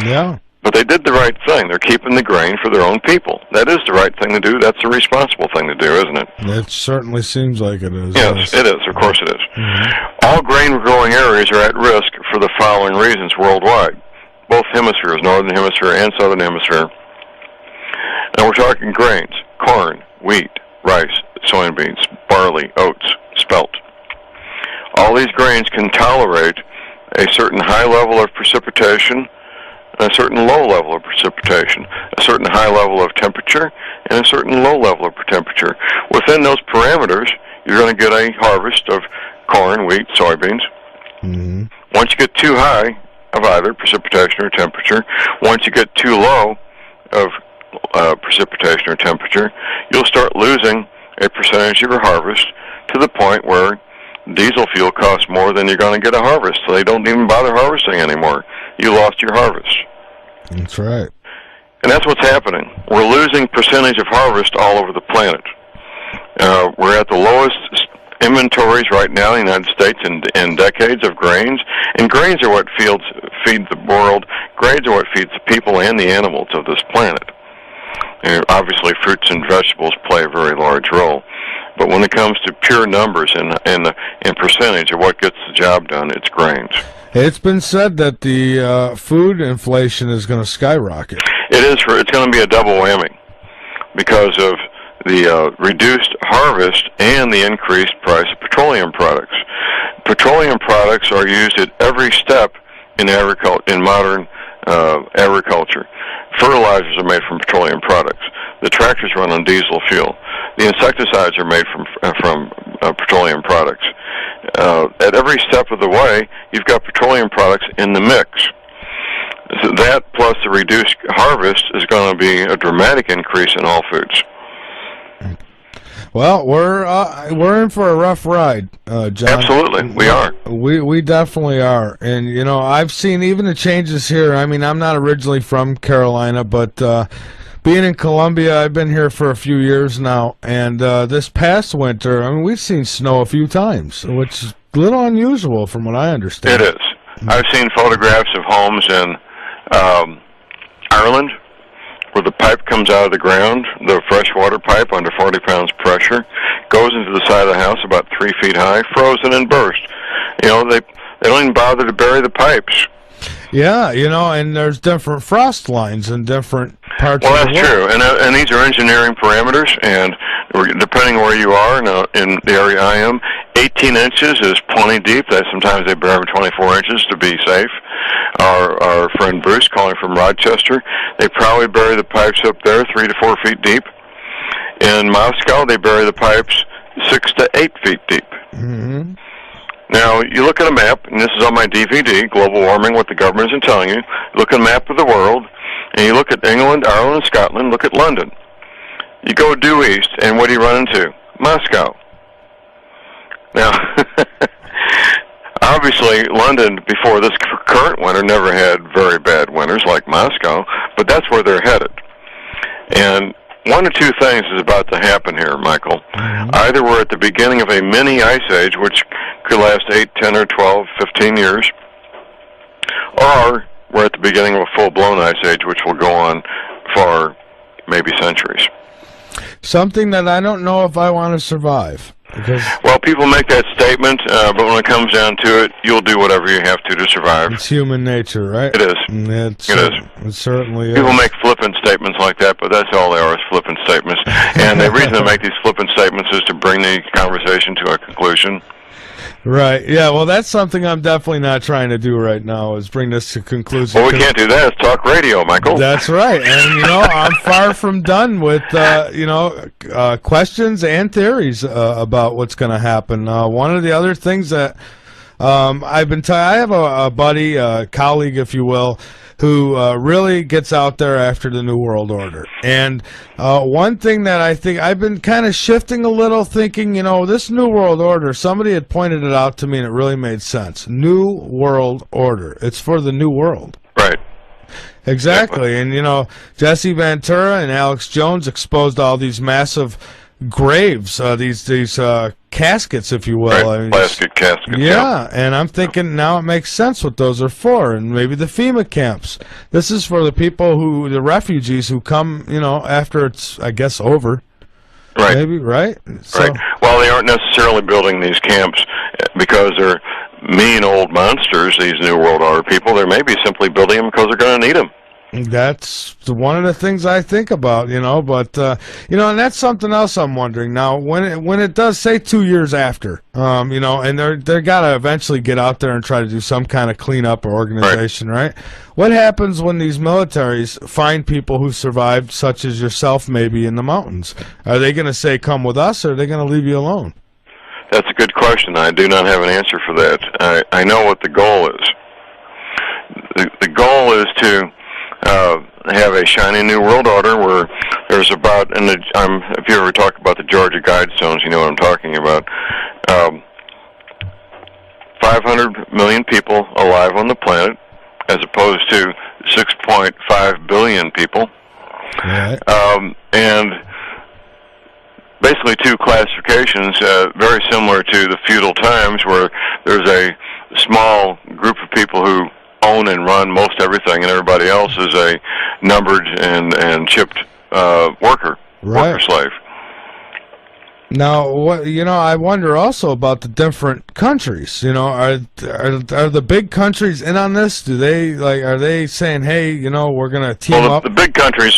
Yeah. But they did the right thing. They're keeping the grain for their own people. That is the right thing to do. That's the responsible thing to do, isn't it? It certainly seems like it is. Yes, it is. Of course it is. Mm-hmm. All grain-growing areas are at risk for the following reasons worldwide. Both hemispheres, northern hemisphere and southern hemisphere. And we're talking grains, corn, wheat, rice, soybeans, barley, oats, spelt. All these grains can tolerate a certain high level of precipitation, a certain low level of precipitation, a certain high level of temperature, and a certain low level of temperature. Within those parameters, you're going to get a harvest of corn, wheat, soybeans. Mm-hmm. Once you get too high of either precipitation or temperature, once you get too low of precipitation or temperature, you'll start losing a percentage of your harvest to the point where diesel fuel costs more than you're going to get a harvest. So they don't even bother harvesting anymore. You lost your harvest. That's right. And that's what's happening. We're losing percentage of harvest all over the planet. We're at the lowest inventories right now in the United States in decades of grains. And grains are what feed the world. Grains are what feeds the people and the animals of this planet. And obviously, fruits and vegetables play a very large role. But when it comes to pure numbers and percentage of what gets the job done, it's grains. It's been said that the food inflation is going to skyrocket. It is. It's going to be a double whammy because of the reduced harvest and the increased price of petroleum products. Petroleum products are used at every step in modern agriculture. Fertilizers are made from petroleum products. The tractors run on diesel fuel. The insecticides are made from petroleum products. At every step of the way, you've got petroleum products in the mix. So that plus the reduced harvest is going to be a dramatic increase in all foods. Well, we're in for a rough ride, John. Absolutely, we are. We definitely are, and you know, I've seen even the changes here. I mean, I'm not originally from Carolina, but being in Columbia, I've been here for a few years now, and this past winter, I mean, we've seen snow a few times, which is a little unusual from what I understand. It is. I've seen photographs of homes in Ireland where the pipe comes out of the ground, the freshwater pipe under 40 pounds pressure, goes into the side of the house about 3 feet high, frozen and burst. You know, they don't even bother to bury the pipes. Yeah, you know, and there's different frost lines in different parts of the world. Well, that's true, and these are engineering parameters, and depending where you are in the area I am, 18 inches is plenty deep. Sometimes they bury 24 inches to be safe. Our friend Bruce, calling from Rochester, they probably bury the pipes up there 3 to 4 feet deep. In Moscow, they bury the pipes 6 to 8 feet deep. Mm-hmm. Now, you look at a map, and this is on my DVD, Global Warming, What the Government Isn't Telling You. Look at a map of the world, And you look at England, Ireland, and Scotland, look at London. You go due east, and what do you run into? Moscow. Now, obviously, London, before this current winter, never had very bad winters like Moscow, but that's where they're headed. And one or two things is about to happen here, Michael. Either we're at the beginning of a mini ice age, which could last 8, 10, or 12, 15 years, or we're at the beginning of a full-blown ice age, which will go on for maybe centuries. Something that I don't know if I want to survive. Well, people make that statement, but when it comes down to it, you'll do whatever you have to survive. It's human nature, right? It is. It certainly is. People make flippant statements like that, but that's all they are, is flippant statements. And the reason they make these flippant statements is to bring the conversation to a conclusion. Right. Yeah, well, that's something I'm definitely not trying to do right now, is bring this to conclusion. Well, we can't do that. It's talk radio, Michael. That's right. And, I'm far from done with, questions and theories about what's going to happen. One of the other things that I have a buddy, a colleague, if you will, who really gets out there after the New World Order. And one thing that I think I've been kind of shifting a little, thinking, this New World Order, somebody had pointed it out to me and it really made sense. New World Order. It's for the new world. Right. Exactly. And, Jesse Ventura and Alex Jones exposed all these massive graves, these caskets, if you will. Right. I mean, plastic caskets. Yeah, and I'm thinking now it makes sense what those are for, and maybe the FEMA camps. This is for the people the refugees who come, after it's, I guess, over. Right. Maybe, right? So, right. Well, they aren't necessarily building these camps because they're mean old monsters, these New World Order people. They may be simply building them because they're going to need them. That's one of the things I think about, but, and that's something else I'm wondering. Now, when it does say 2 years after, and they're got to eventually get out there and try to do some kind of cleanup or organization, right? What happens when these militaries find people who survived, such as yourself, maybe in the mountains? Are they going to say, come with us, or are they going to leave you alone? That's a good question. I do not have an answer for that. I know what the goal is. The goal is to have a shiny new world order where there's about, if you ever talk about the Georgia Guidestones, you know what I'm talking about, 500 million people alive on the planet as opposed to 6.5 billion people. Right. And basically two classifications, very similar to the feudal times, where there's a small group of people who own and run most everything, and everybody else is a numbered and chipped worker slave. Now, I wonder also about the different countries. Are the big countries in on this? Do they are they saying, hey, we're going to team up? The big countries,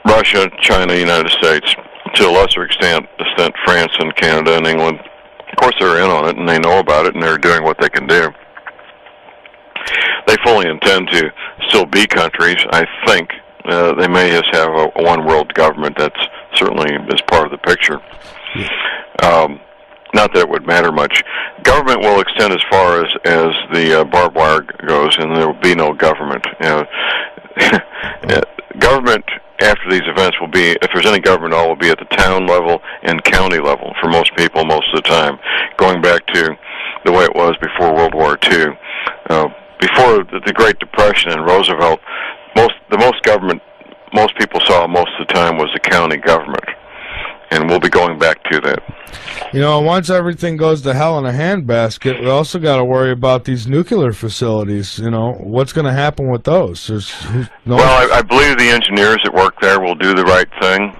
Russia, China, United States, to a lesser extent, France and Canada and England. Of course, they're in on it and they know about it and they're doing what they can do. They fully intend to still be countries. I think they may just have a one world government. That's certainly is part of the picture. Not that it would matter much. Government will extend as far as the barbed wire goes, and there will be no government. Government after these events will be, if there's any government at all, will be at the town level and county level for most people most of the time, going back to the way it was before World War II. Before the Great Depression and Roosevelt, the most government most people saw most of the time was the county government, and we'll be going back to that. Once everything goes to hell in a handbasket, we also got to worry about these nuclear facilities. What's going to happen with those? Well, I believe the engineers that work there will do the right thing,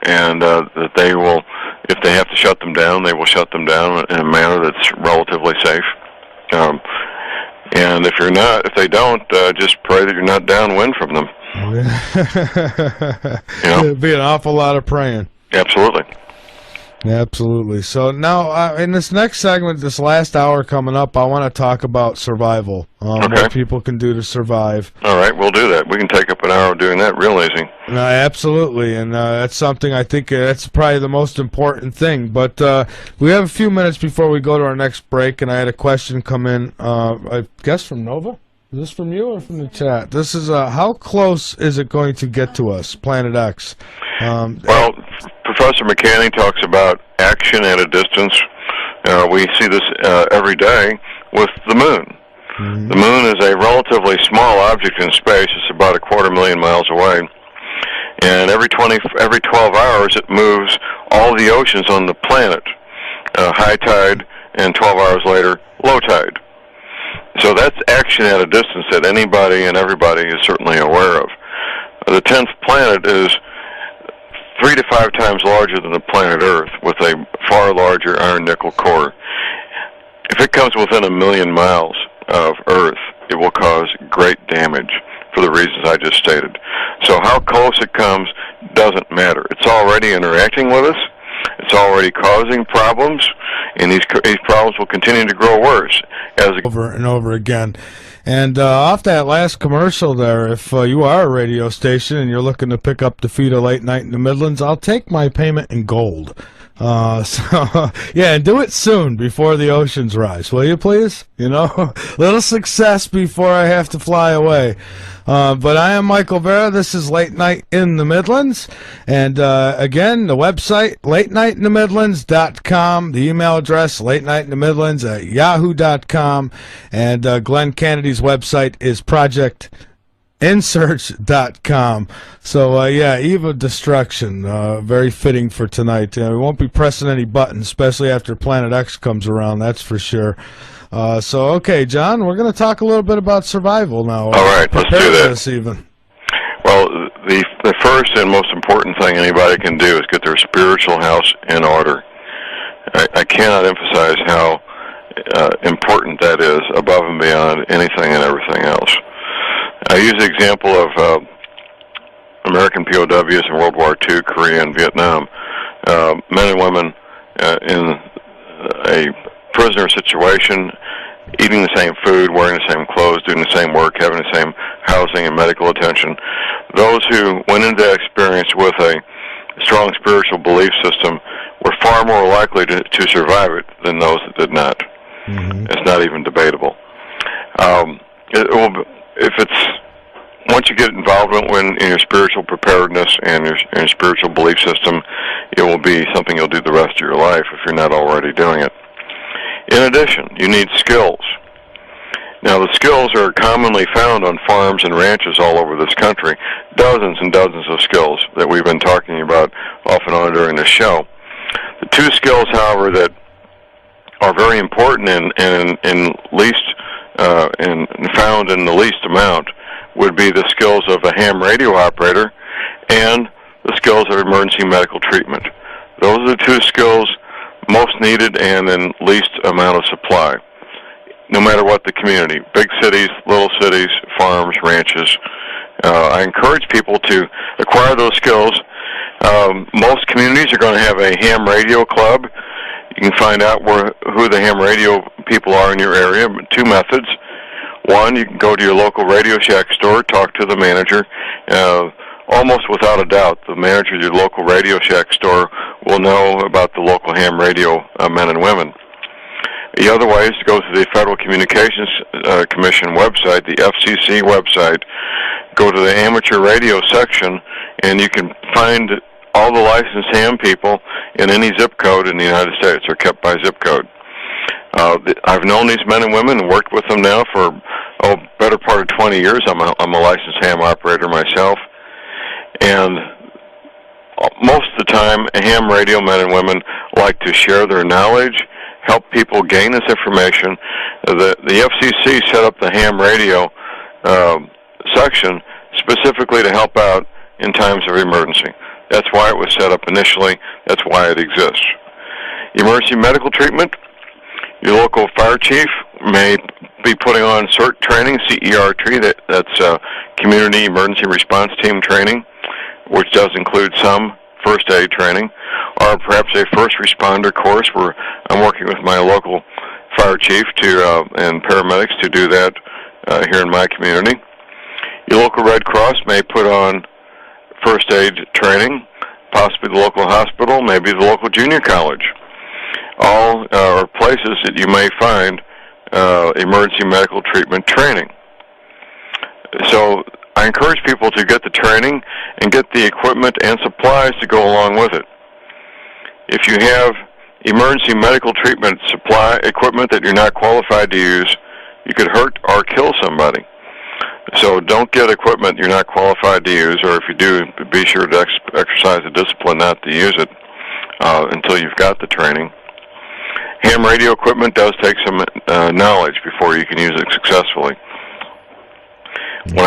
and that they will, if they have to shut them down, they will shut them down in a manner that's relatively safe. And if they don't, just pray that you're not downwind from them. It'd be an awful lot of praying. Absolutely. Absolutely. So now, in this next segment, this last hour coming up, I want to talk about survival. What people can do to survive. All right, we'll do that. We can take up an hour doing that real easy. Absolutely, and that's something I think that's probably the most important thing. But we have a few minutes before we go to our next break, and I had a question come in, I guess from Nova? Is this from you or from the chat? This is how close is it going to get to us, Planet X? Well, Professor McCanny talks about action at a distance. We see this every day with the moon. Mm-hmm. The moon is a relatively small object in space. It's about 250,000 miles away. And every 12 hours it moves all the oceans on the planet, high tide, and 12 hours later, low tide. So that's action at a distance that anybody and everybody is certainly aware of. The 10th planet is 3 to 5 times larger than the planet Earth, with a far larger iron-nickel core. If it comes within 1 million miles of Earth, it will cause great damage for the reasons I just stated. So how close it comes doesn't matter. It's already interacting with us. It's already causing problems, and these problems will continue to grow worse as over and over again. And off that last commercial there, if you are a radio station and you're looking to pick up the feed of Late Night in the Midlands, I'll take my payment in gold. So yeah, and do it soon before the oceans rise, will you please? You know, little success before I have to fly away. But I am Michael Vera. This is Late Night in the Midlands. And again, the website, latenightinthemidlands.com. The email address, latenightinthemidlands@yahoo.com. And Glenn Kennedy's website is projectinsearch.com. So, yeah, Eve of Destruction, very fitting for tonight. We won't be pressing any buttons, especially after Planet X comes around, that's for sure. So, okay, John, we're going to talk a little bit about survival now. All right, let's do that. Even. Well, the first and most important thing anybody can do is get their spiritual house in order. I cannot emphasize how important that is above and beyond anything and everything else. I use the example of American POWs in World War II, Korea, and Vietnam. Men and women in a prisoner situation, eating the same food, wearing the same clothes, doing the same work, having the same housing and medical attention. Those who went into that experience with a strong spiritual belief system were far more likely to survive it than those that did not. Mm-hmm. It's not even debatable. Once you get involved in your spiritual preparedness and your spiritual belief system, it will be something you'll do the rest of your life if you're not already doing it. In addition, you need skills. Now, the skills are commonly found on farms and ranches all over this country. Dozens and dozens of skills that we've been talking about off and on during this show. The two skills, however, that are very important and found in the least amount would be the skills of a ham radio operator and the skills of emergency medical treatment. Those are the two skills most needed and in least amount of supply, no matter what the community, big cities, little cities, farms, ranches. I encourage people to acquire those skills. Most communities are going to have a ham radio club. You can find out who the ham radio people are in your area. Two methods. One, you can go to your local Radio Shack store, talk to the manager. Almost without a doubt, the manager of your local Radio Shack store will know about the local ham radio men and women. The other way is to go to the Federal Communications Commission website, the FCC website, go to the amateur radio section, and you can find all the licensed ham people in any zip code in the United States are kept by zip code. I've known these men and women and worked with them now for better part of 20 years. I'm a licensed ham operator myself. And most of the time, ham radio men and women like to share their knowledge, help people gain this information. The FCC set up the ham radio section specifically to help out in times of emergency. That's why it was set up initially. That's why it exists. Emergency medical treatment. Your local fire chief may be putting on CERT training, CERT, that's Community Emergency Response Team training, which does include some first aid training, or perhaps a first responder course where I'm working with my local fire chief and paramedics to do that here in my community. Your local Red Cross may put on first aid training, possibly the local hospital, maybe the local junior college. All are places that you may find emergency medical treatment training. So I encourage people to get the training and get the equipment and supplies to go along with it. If you have emergency medical treatment supply equipment that you're not qualified to use, you could hurt or kill somebody. So don't get equipment you're not qualified to use, or if you do, be sure to exercise the discipline not to use it until you've got the training. Ham radio equipment does take some knowledge before you can use it successfully. When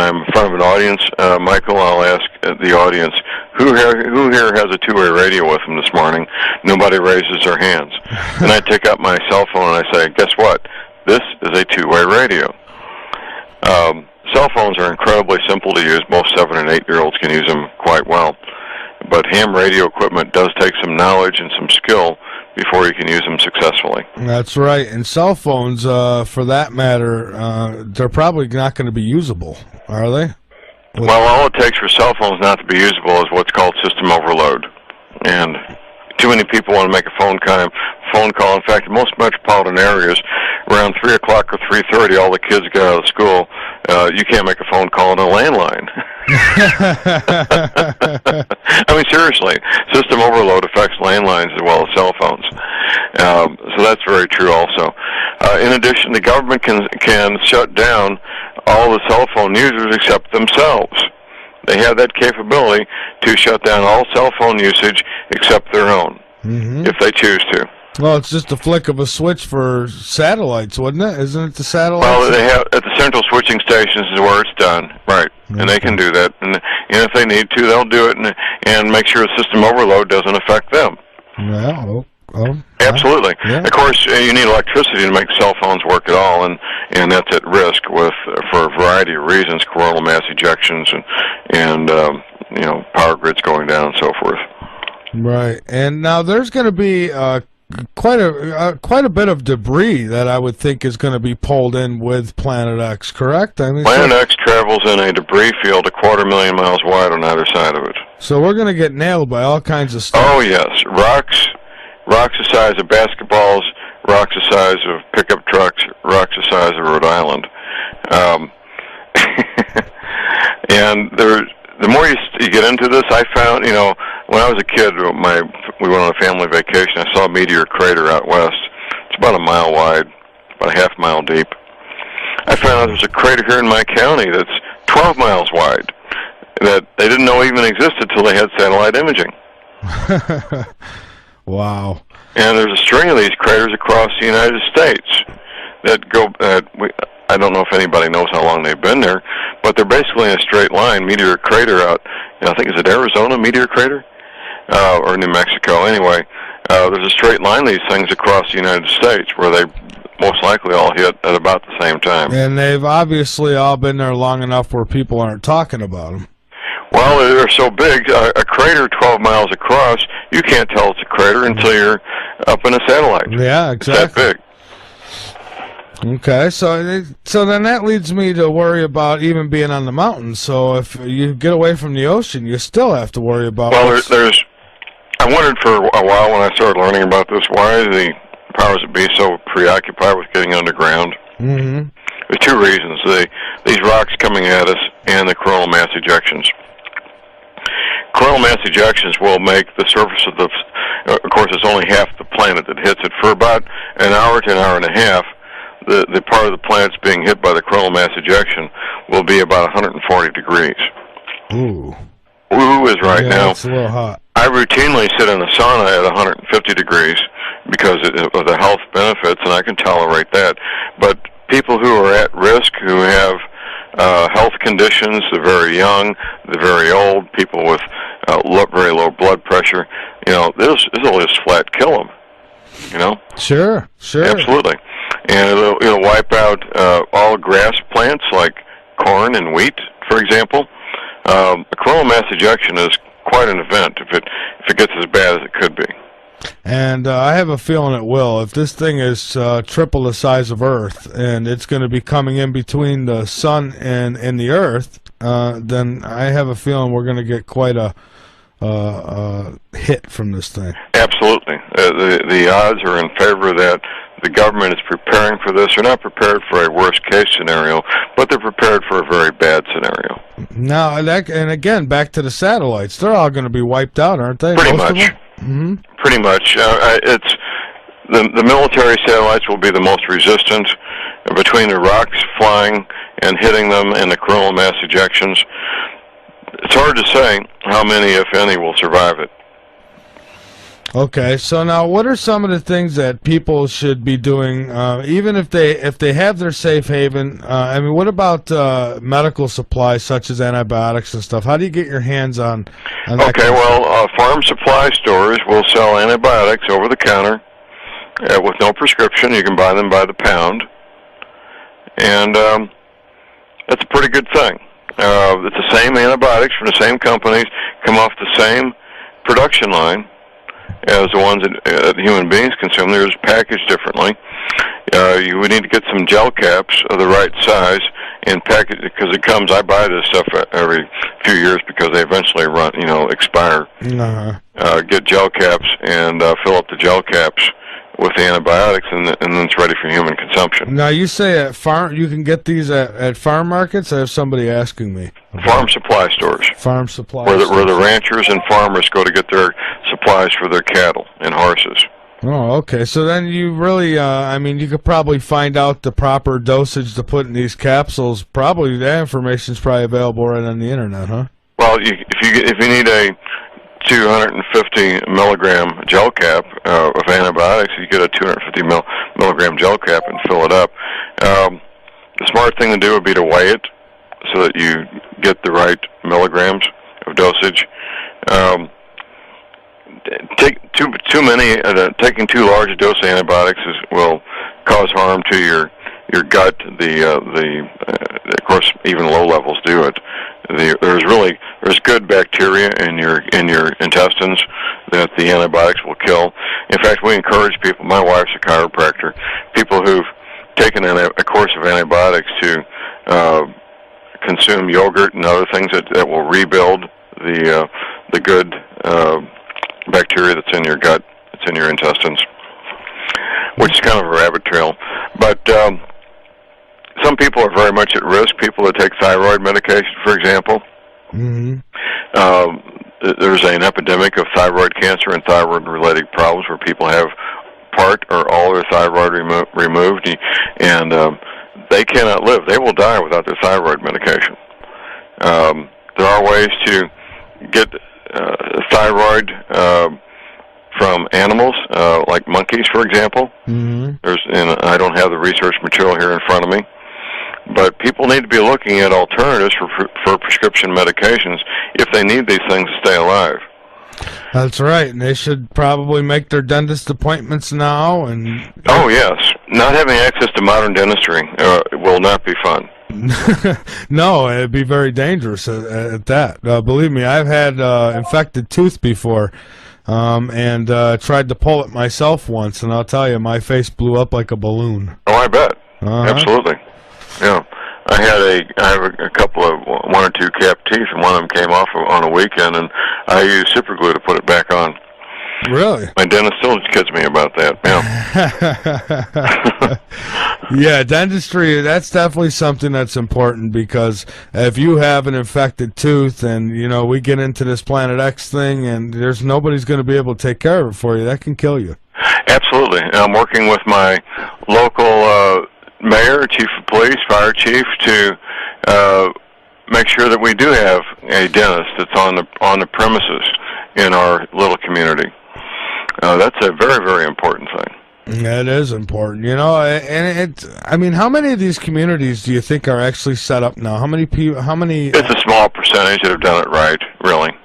I'm in front of an audience, Michael, I'll ask the audience, who here has a two-way radio with them this morning? Nobody raises their hands. And I take out my cell phone and I say, guess what? This is a two-way radio. Cell phones are incredibly simple to use. Most 7- and 8-year-olds can use them quite well. But ham radio equipment does take some knowledge and some skill before you can use them successfully. That's right. And cell phones, for that matter, they're probably not going to be usable, are they? Well, all it takes for cell phones not to be usable is what's called system overload. And too many people want to make a phone call. In fact, in most metropolitan areas, around 3 o'clock or 3:30, all the kids get out of school. You can't make a phone call on a landline. I mean, seriously, system overload affects landlines as well as cell phones. So that's very true also. In addition, the government can shut down all the cell phone users except themselves. They have that capability to shut down all cell phone usage except their own, if they choose to. Well, it's just a flick of a switch for satellites, wouldn't it? Isn't it the satellites? Well, they have at the central switching stations is where it's done, right? Okay. And they can do that, and if they need to, they'll do it, and make sure system overload doesn't affect them. Well, absolutely. Yeah. Of course, you need electricity to make cell phones work at all, and that's at risk for a variety of reasons: coronal mass ejections and power grids going down and so forth. Right. And now there's going to be quite a bit of debris that I would think is going to be pulled in with Planet X, correct? I mean, Planet X travels in a debris field 250,000 miles wide on either side of it. So we're going to get nailed by all kinds of stuff. Oh yes, rocks the size of basketballs, rocks the size of pickup trucks, rocks the size of Rhode Island. And the more you get into this, I found, when I was a kid, we went on a family vacation. I saw a meteor crater out west. It's about a mile wide, about a half mile deep. I found out there's a crater here in my county that's 12 miles wide that they didn't know even existed till they had satellite imaging. Wow. And there's a string of these craters across the United States that go. I don't know if anybody knows how long they've been there, but they're basically in a straight line. Meteor crater out, I think, is it Arizona meteor crater? Or New Mexico. Anyway, there's a straight line of these things across the United States where they most likely all hit at about the same time. And they've obviously all been there long enough where people aren't talking about them. Well, they're so big, a crater 12 miles across, you can't tell it's a crater until you're up in a satellite. Yeah, exactly. It's that big. Okay, so then that leads me to worry about even being on the mountains. So if you get away from the ocean, you still have to worry about. Well, I wondered for a while when I started learning about this, why the powers that be so preoccupied with getting underground. Mm-hmm. There's two reasons: these rocks coming at us and the coronal mass ejections. Coronal mass ejections will make the surface of the. Of course, it's only half the planet that hits it. For about an hour to an hour and a half, the part of the planet's being hit by the coronal mass ejection will be about 140 degrees. Ooh. Ooh is right now. It's a little hot. I routinely sit in the sauna at 150 degrees because of the health benefits, and I can tolerate that. But people who are at risk, who have health conditions, the very young, the very old, people with very low blood pressure, this will just flat kill them. Sure. Absolutely. And it'll wipe out all grass plants like corn and wheat, for example. A coronal mass ejection is quite an event if it gets as bad as it could be. And I have a feeling it will. If this thing is triple the size of Earth and it's going to be coming in between the sun and the Earth, then I have a feeling we're going to get quite a hit from this thing. Absolutely. The odds are in favor of that. the government is preparing for this. They're not prepared for a worst-case scenario, but they're prepared for a very bad scenario. Now, and again, back to the satellites. They're all going to be wiped out, aren't they? Pretty Most much. of them? Mm-hmm. Pretty much. It's the military satellites will be the most resistant between the rocks flying and hitting them and the coronal mass ejections. It's hard to say how many, if any, will survive it. Okay, so now what are some of the things that people should be doing, even if they have their safe haven? I mean, what about medical supplies such as antibiotics and stuff? How do you get your hands on that? Okay, well, farm supply stores will sell antibiotics over the counter with no prescription. You can buy them by the pound, and that's a pretty good thing. It's the same antibiotics from the same companies, come off the same production line as the ones that human beings consume. They're just packaged differently. You would need to get some gel caps of the right size and package it, because it comes. I buy this stuff every few years because they eventually expire. Uh-huh. Get gel caps and fill up the gel caps with the antibiotics, and then it's ready for human consumption. Now, you say at farm, you can get these at farm markets? I have somebody asking me. Farm supply stores. Farm supply where stores. Where the ranchers and farmers go to get their supplies for their cattle and horses. Oh, okay. So then you really, you could probably find out the proper dosage to put in these capsules. Probably that information's probably available right on the internet, huh? Well, if you need a 250 milligram gel cap of antibiotics, you get a 250 milligram gel cap and fill it up. The smart thing to do would be to weigh it so that you get the right milligrams of dosage. Taking too large a dose of antibiotics will cause harm to your gut. Of course, even low levels do it. There's good bacteria in your intestines that the antibiotics will kill. In fact, we encourage people. My wife's a chiropractor. People who've taken a course of antibiotics to consume yogurt and other things that will rebuild the good bacteria that's in your gut, that's in your intestines, which is kind of a rabbit trail. But some people are very much at risk. People that take thyroid medication, for example. Mm-hmm. There's an epidemic of thyroid cancer and thyroid-related problems where people have part or all their thyroid removed, and they cannot live. They will die without their thyroid medication. There are ways to get thyroid from animals, like monkeys, for example. Mm-hmm. And I don't have the research material here in front of me, but people need to be looking at alternatives for prescription medications if they need these things to stay alive. That's right, and they should probably make their dentist appointments now. And oh yes, not having access to modern dentistry will not be fun. No, it'd be very dangerous at that. Believe me, I've had infected tooth before, and tried to pull it myself once, and I'll tell you, my face blew up like a balloon. Oh, I bet. Uh-huh. Absolutely. Yeah, I have a couple of one or two capped teeth, and one of them came off on a weekend, and I used super glue to put it back on. Really? My dentist still kids me about that. Yeah. Yeah, dentistry, that's definitely something that's important, because if you have an infected tooth and, we get into this Planet X thing and there's nobody's going to be able to take care of it for you, that can kill you. Absolutely. I'm working with my local mayor, chief of police, fire chief to make sure that we do have a dentist that's on the premises in our little community. That's a very, very important thing. That is important, and how many of these communities do you think are actually set up now? How many people? It's a small percentage that have done it right, really.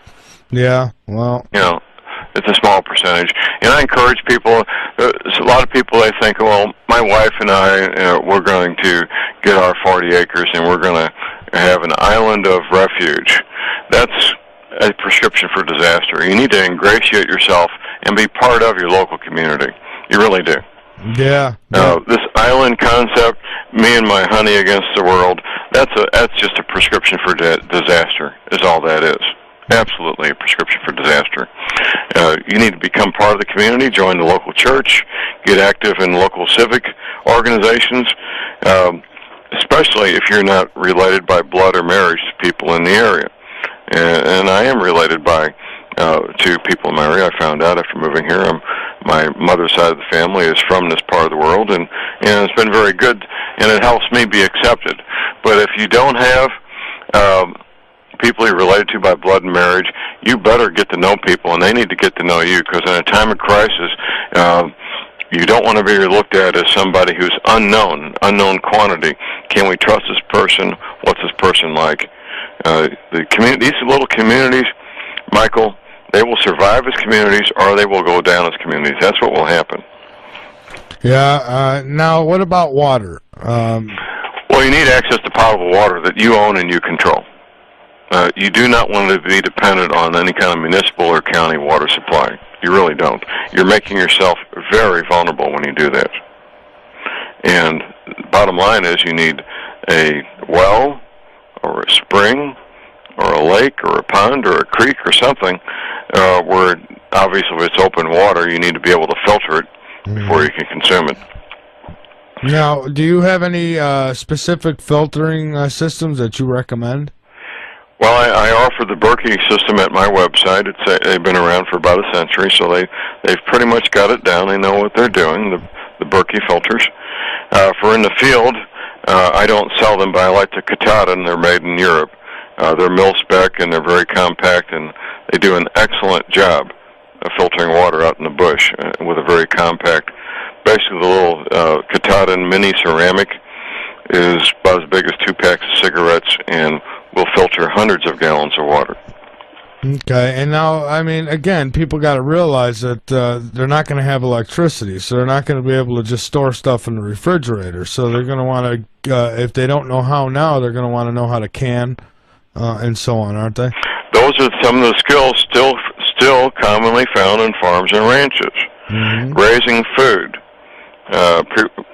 Yeah, well, it's a small percentage, and I encourage people. A lot of people, they think, well, my wife and I, we're going to get our 40 acres, and we're going to have an island of refuge. That's a prescription for disaster. You need to ingratiate yourself and be part of your local community. You really do. Yeah. This island concept, me and my honey against the world, that's just a prescription for disaster, is all that is. Absolutely a prescription for disaster. You need to become part of the community, join the local church, get active in local civic organizations, especially if you're not related by blood or marriage to people in the area. And I am related by to people in my area. I found out after moving here. My mother's side of the family is from this part of the world, and it's been very good, and it helps me be accepted. But if you don't have people you're related to by blood and marriage, you better get to know people, and they need to get to know you, because in a time of crisis, you don't want to be looked at as somebody who's unknown quantity. Can we trust this person? What's this person like? These little communities, Michael, they will survive as communities, or they will go down as communities. That's what will happen. Yeah. Now, what about water? Well, you need access to potable water that you own and you control. You do not want to be dependent on any kind of municipal or county water supply. You really don't. You're making yourself very vulnerable when you do that. And the bottom line is you need a well or a spring or a lake or a pond or a creek or something where, obviously, if it's open water, you need to be able to filter it before you can consume it. Now, do you have any specific filtering systems that you recommend? Well, I offer the Berkey system at my website. They've been around for about a century, so they've pretty much got it down. They know what they're doing, the Berkey filters. For in the field, I don't sell them, but I like the Katahdin. They're made in Europe. They're mil-spec, and they're very compact, and they do an excellent job of filtering water out in the bush with a very compact. Basically, the little Katahdin mini ceramic is about as big as 2 packs of cigarettes, and will filter hundreds of gallons of water. Okay, and now, I mean, again, people got to realize that they're not going to have electricity, so they're not going to be able to just store stuff in the refrigerator. So they're going to want to, if they don't know how now, they're going to want to know how to can and so on, aren't they? Those are some of the skills still commonly found in farms and ranches. Mm-hmm. Raising food,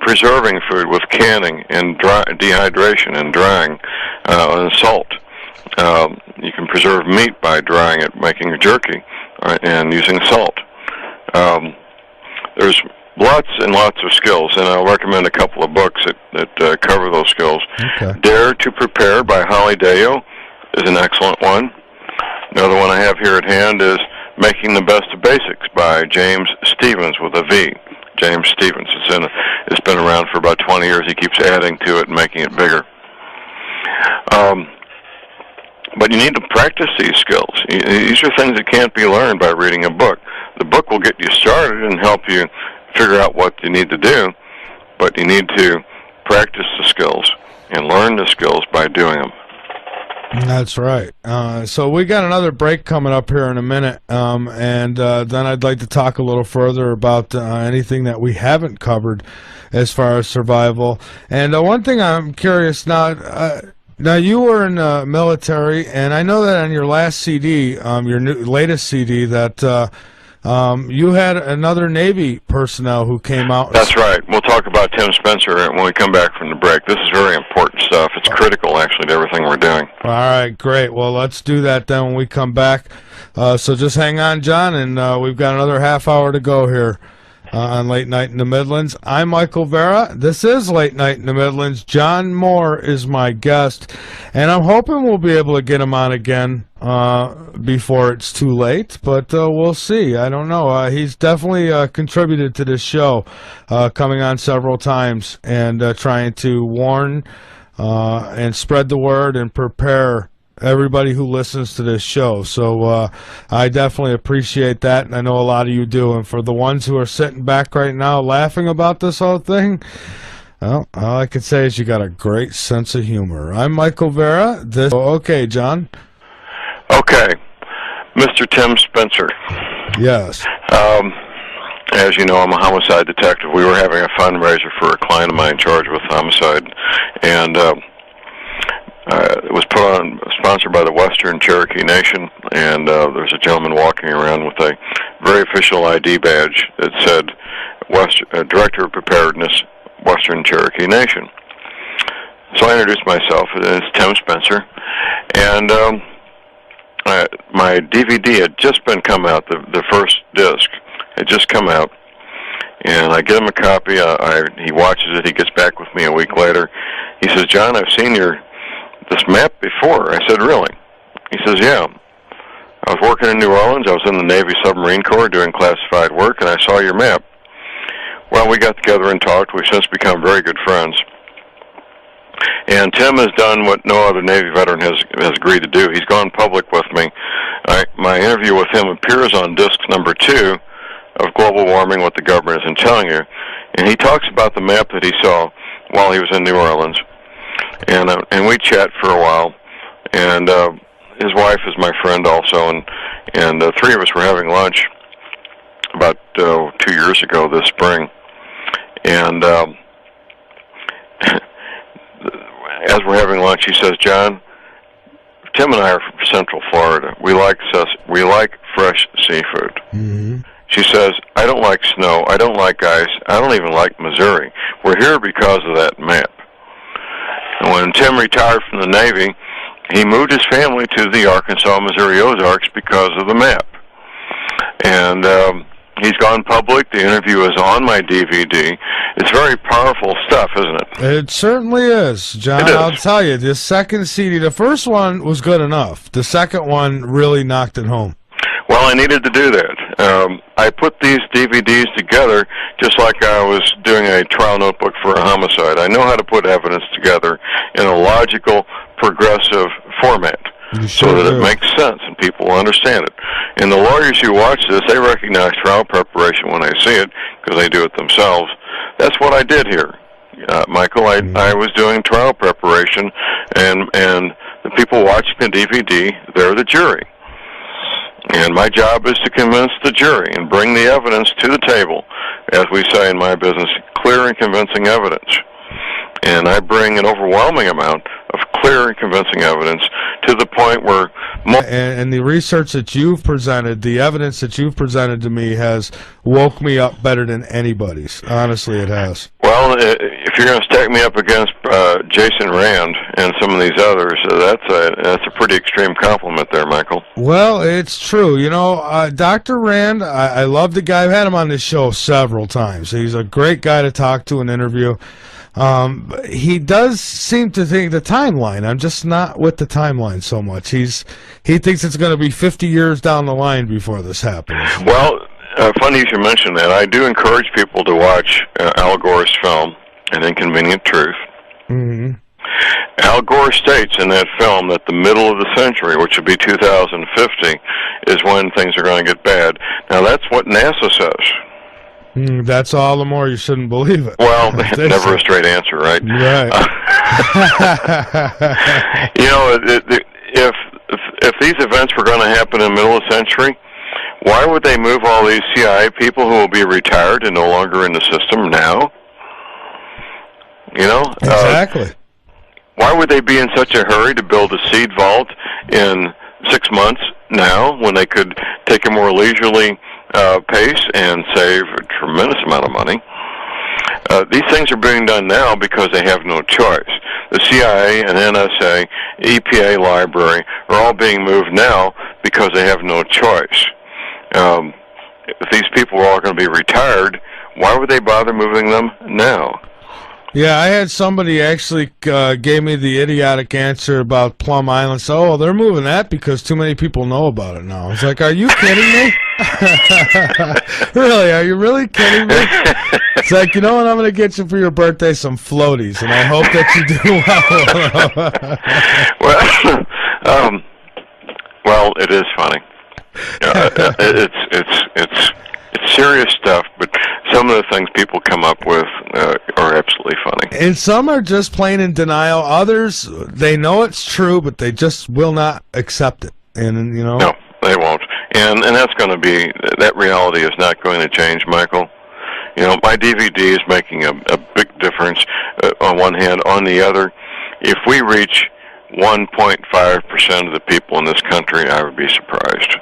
preserving food with canning and dehydration and drying, and salt. You can preserve meat by drying it, making a jerky, and using salt. There's lots and lots of skills, and I'll recommend a couple of books that cover those skills. Okay. Dare to Prepare by Holly Deo is an excellent one. Another one I have here at hand is Making the Best of Basics by James Stevens with a V. James Stevens. It's been around for about 20 years. He keeps adding to it and making it bigger. But you need to practice these skills. These are things that can't be learned by reading a book. The book will get you started and help you figure out what you need to do, but you need to practice the skills and learn the skills by doing them. That's right. So we got another break coming up here in a minute, and then I'd like to talk a little further about anything that we haven't covered as far as survival. And one thing I'm curious now. Now, you were in the military, and I know that on your last CD, your latest CD, that you had another Navy personnel who came out. That's right. We'll talk about Tim Spencer when we come back from the break. This is very important stuff. It's critical, actually, to everything we're doing. All right, great. Well, let's do that then when we come back. So just hang on, John, and we've got another half hour to go here on Late Night in the Midlands. I'm Michael Vera. This is Late Night in the Midlands. John Moore is my guest, and I'm hoping we'll be able to get him on again before it's too late, but we'll see. I don't know. He's definitely contributed to this show, coming on several times and trying to warn and spread the word and prepare everybody who listens to this show. So I definitely appreciate that, and I know a lot of you do. And for the ones who are sitting back right now laughing about this whole thing, well, all I can say is you got a great sense of humor. I'm Michael Vera. Okay, John. Okay. Mr. Tim Spencer. Yes. As you know, I'm a homicide detective. We were having a fundraiser for a client of mine charged with homicide, and it was sponsored by the Western Cherokee Nation, and there's a gentleman walking around with a very official ID badge that said Director of Preparedness, Western Cherokee Nation. So I introduced myself as Tim Spencer, and my DVD had just been come out. The first disc had just come out, and I get him a copy. He watches it. He gets back with me a week later. He says, "John, I've seen this map before." I said, "Really?" He says, "Yeah. I was working in New Orleans. I was in the Navy Submarine Corps doing classified work, and I saw your map." Well, we got together and talked. We've since become very good friends. And Tim has done what no other Navy veteran has agreed to do. He's gone public with me. My interview with him appears on disc number 2 of Global Warming, What the Government Isn't Telling You. And he talks about the map that he saw while he was in New Orleans. And we chat for a while. And his wife is my friend also. And the three of us were having lunch about 2 years ago this spring. And as we're having lunch, he says, "John, Tim and I are from Central Florida. We like fresh seafood." Mm-hmm. She says, "I don't like snow. I don't like ice. I don't even like Missouri. We're here because of that map." And when Tim retired from the Navy, he moved his family to the Arkansas, Missouri Ozarks because of the map. And he's gone public. The interview is on my DVD. It's very powerful stuff, isn't it? It certainly is, John. It is. I'll tell you, the second CD, the first one was good enough. The second one really knocked it home. Well, I needed to do that. I put these DVDs together just like I was doing a trial notebook for a homicide. I know how to put evidence together in a logical, progressive format. So that it makes sense and people will understand it. And the lawyers who watch this, they recognize trial preparation when they see it because they do it themselves. That's what I did here, Michael. I was doing trial preparation, and the people watching the DVD, they're the jury. And my job is to convince the jury and bring the evidence to the table, as we say in my business, clear and convincing evidence. And I bring an overwhelming amount of clear and convincing evidence to the point where... And the research that you've presented, the evidence that you've presented to me has woke me up better than anybody's. Honestly, it has. Well, if you're going to stack me up against Jason Rand and some of these others, that's a pretty extreme compliment there, Michael. Well, it's true. You know, Dr. Rand, I love the guy. I've had him on this show several times. He's a great guy to talk to and interview. He does seem to think the timeline. I'm just not with the timeline so much. He thinks it's going to be 50 years down the line before this happens. Well, funny you should mention that. I do encourage people to watch Al Gore's film, An Inconvenient Truth. Mm-hmm. Al Gore states in that film that the middle of the century, which would be 2050, is when things are going to get bad. Now, that's what NASA says. That's all the more you shouldn't believe it. Well, never a straight answer, right? Right. You know, if these events were going to happen in the middle of the century, why would they move all these CIA people who will be retired and no longer in the system now? You know? Exactly. Why would they be in such a hurry to build a seed vault in 6 months now when they could take a more leisurely pace and save a tremendous amount of money? These things are being done now because they have no choice. The CIA and NSA, EPA library are all being moved now because they have no choice. If these people are all going to be retired, why would they bother moving them now? Yeah, I had somebody actually gave me the idiotic answer about Plum Island. So, they're moving that because too many people know about it now. It's like, are you kidding me? Really? Are you really kidding me? It's like, you know what? I'm going to get you for your birthday some floaties, and I hope that you do well. Well, it is funny. It's serious stuff, but some of the things people come up with are absolutely funny. And some are just plain in denial. Others, they know it's true, but they just will not accept it. And you know, no, they won't. And that's going to be, that reality is not going to change, Michael. You know, my DVD is making a big difference on one hand. On the other, if we reach 1.5% of the people in this country, I would be surprised.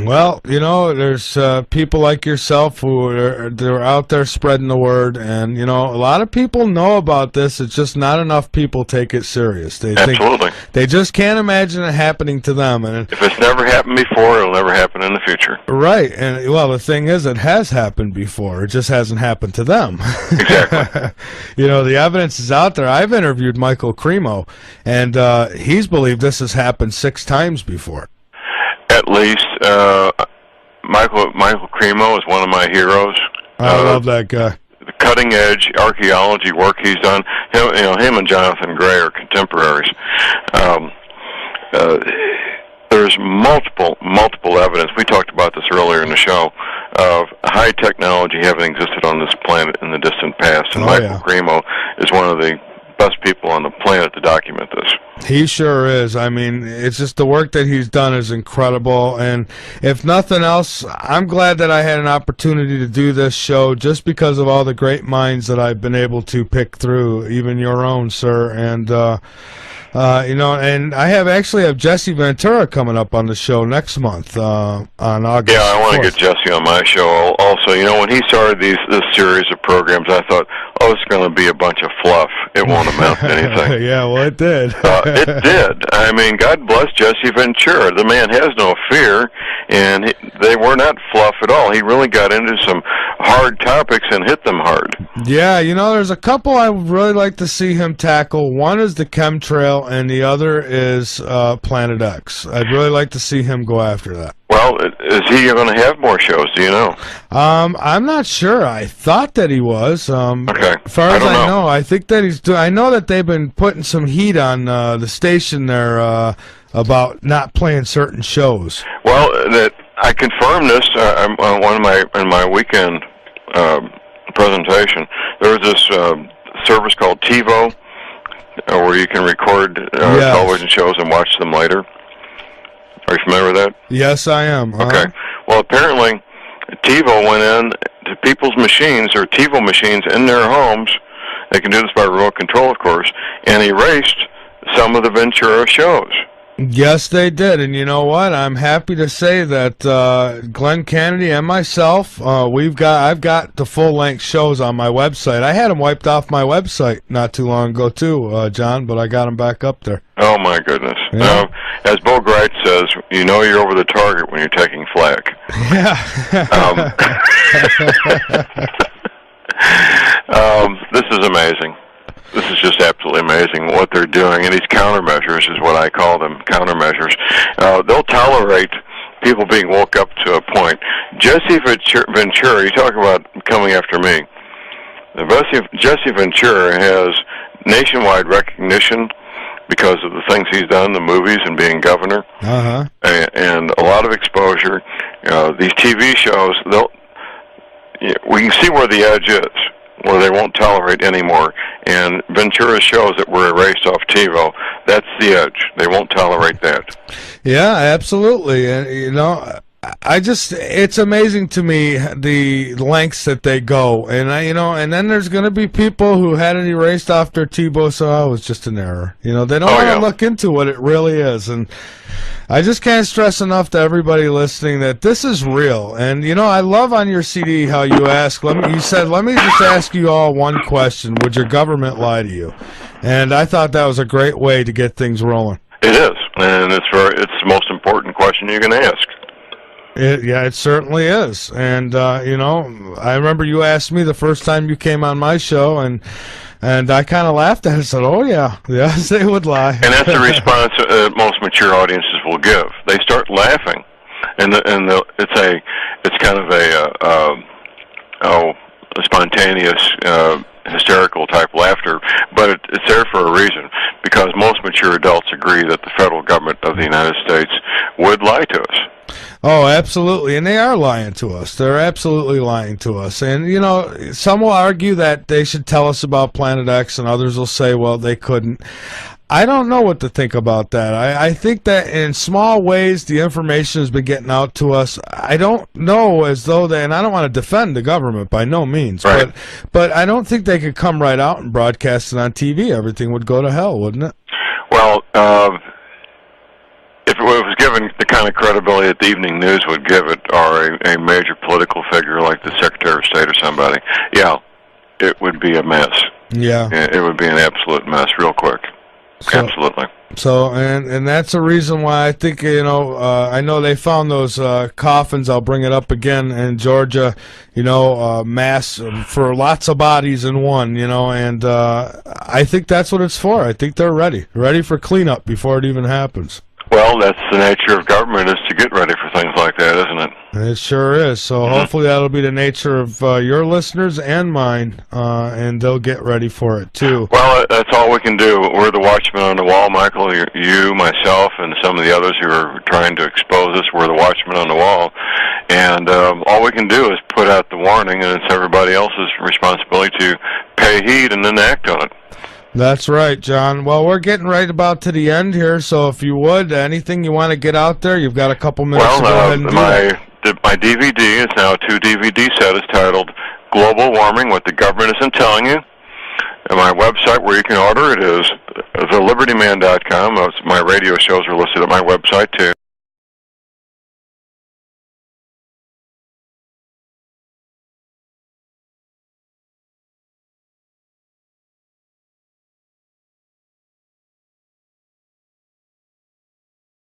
Well, there's people like yourself they're out there spreading the word, and a lot of people know about this. It's just not enough people take it serious. Absolutely. They just can't imagine it happening to them. And if it's never happened before, it'll never happen in the future. Right, and well, the thing is, it has happened before. It just hasn't happened to them. Exactly. The evidence is out there. I've interviewed Michael Cremo, and he's believed this has happened 6 times before. At least, Michael Cremo is one of my heroes. I love that guy. The cutting edge archaeology work he's done. Him and Jonathan Gray are contemporaries. There's multiple evidence. We talked about this earlier in the show of high technology having existed on this planet in the distant past, and Michael Cremo is one of the best people on the planet to document this. He sure is. I mean, it's just the work that he's done is incredible, and if nothing else, I'm glad that I had an opportunity to do this show just because of all the great minds that I've been able to pick through, even your own, sir, and and I have Jesse Ventura coming up on the show next month on August. Yeah, I want to get Jesse on my show also. When he started this series of programs, I thought, it's going to be a bunch of fluff. It won't amount to anything. Yeah, well, it did. It did. I mean, God bless Jesse Ventura. The man has no fear, and they were not fluff at all. He really got into some hard topics and hit them hard. Yeah, there's a couple I would really like to see him tackle. One is the chemtrail, and the other is Planet X. I'd really like to see him go after that. Well, is he going to have more shows? Do you know? I'm not sure. I thought that he was. Okay. As far as I know, I think that he's doing. I know that they've been putting some heat on the station there about not playing certain shows. Well, I confirmed this in my weekend presentation. There was this service called TiVo, where you can record television shows and watch them later. Are you familiar with that? Yes, I am. Okay. Well, apparently, TiVo went in to people's machines, or TiVo machines in their homes. They can do this by remote control, of course, and erased some of the Ventura shows. Yes, they did, and you know what? I'm happy to say that Glenn Kennedy and myself, I've got the full-length shows on my website. I had them wiped off my website not too long ago too, John, but I got them back up there. Oh my goodness! Yeah. As Bo Greit says, you're over the target when you're taking flack. Yeah. This is amazing. This is just absolutely amazing what they're doing, and these countermeasures is what I call them, countermeasures. They'll tolerate people being woke up to a point. Jesse Ventura, you talk about coming after me. Jesse Ventura has nationwide recognition because of the things he's done, the movies and being governor, and a lot of exposure. These TV shows, we can see where the edge is, where they won't tolerate anymore. And Ventura shows that were erased off TiVo. That's the edge. They won't tolerate that. Yeah, absolutely. And it's amazing to me the lengths that they go. And and then there's going to be people who had it erased off their TiVo, so it was just an error. They don't want to look into what it really is. And I just can't stress enough to everybody listening that this is real. And, I love on your CD how you ask, you said, let me just ask you all one question. Would your government lie to you? And I thought that was a great way to get things rolling. It is. And it's the most important question you can ask. It certainly is. And, I remember you asked me the first time you came on my show, and I kind of laughed at it and said, oh, yes, they would lie. And that's the response most mature audiences will give. They start laughing, and it's kind of a spontaneous, hysterical type laughter, but it's there for a reason, because most mature adults agree that the federal government of the United States would lie to us. Oh, absolutely, and they are lying to us. They're absolutely lying to us. And, some will argue that they should tell us about Planet X, and others will say, well, they couldn't. I don't know what to think about that. I think that in small ways the information has been getting out to us. I don't know as though and I don't want to defend the government by no means, right. but I don't think they could come right out and broadcast it on TV. Everything would go to hell, wouldn't it? Well, if it was given the kind of credibility that the evening news would give it, or a major political figure like the Secretary of State or somebody, yeah, it would be a mess. Yeah. It would be an absolute mess real quick. Absolutely. So, and that's a reason why I think, I know they found those coffins, I'll bring it up again, in Georgia, mass for lots of bodies in one, and I think that's what it's for. I think they're ready for cleanup before it even happens. Well, that's the nature of government, is to get ready for things like that, isn't it? It sure is. So hopefully that'll be the nature of your listeners and mine, and they'll get ready for it too. Well, that's all we can do. We're the watchmen on the wall, Michael. You, myself, and some of the others who are trying to expose us. We're the watchmen on the wall. And all we can do is put out the warning, and it's everybody else's responsibility to pay heed and then act on it. That's right, John. Well, we're getting right about to the end here, so if you would, anything you want to get out there, you've got a couple minutes to go ahead and do that. My DVD is now a 2-DVD set. It's titled Global Warming, What the Government Isn't Telling You. And my website where you can order it is thelibertyman.com. My radio shows are listed at my website, too.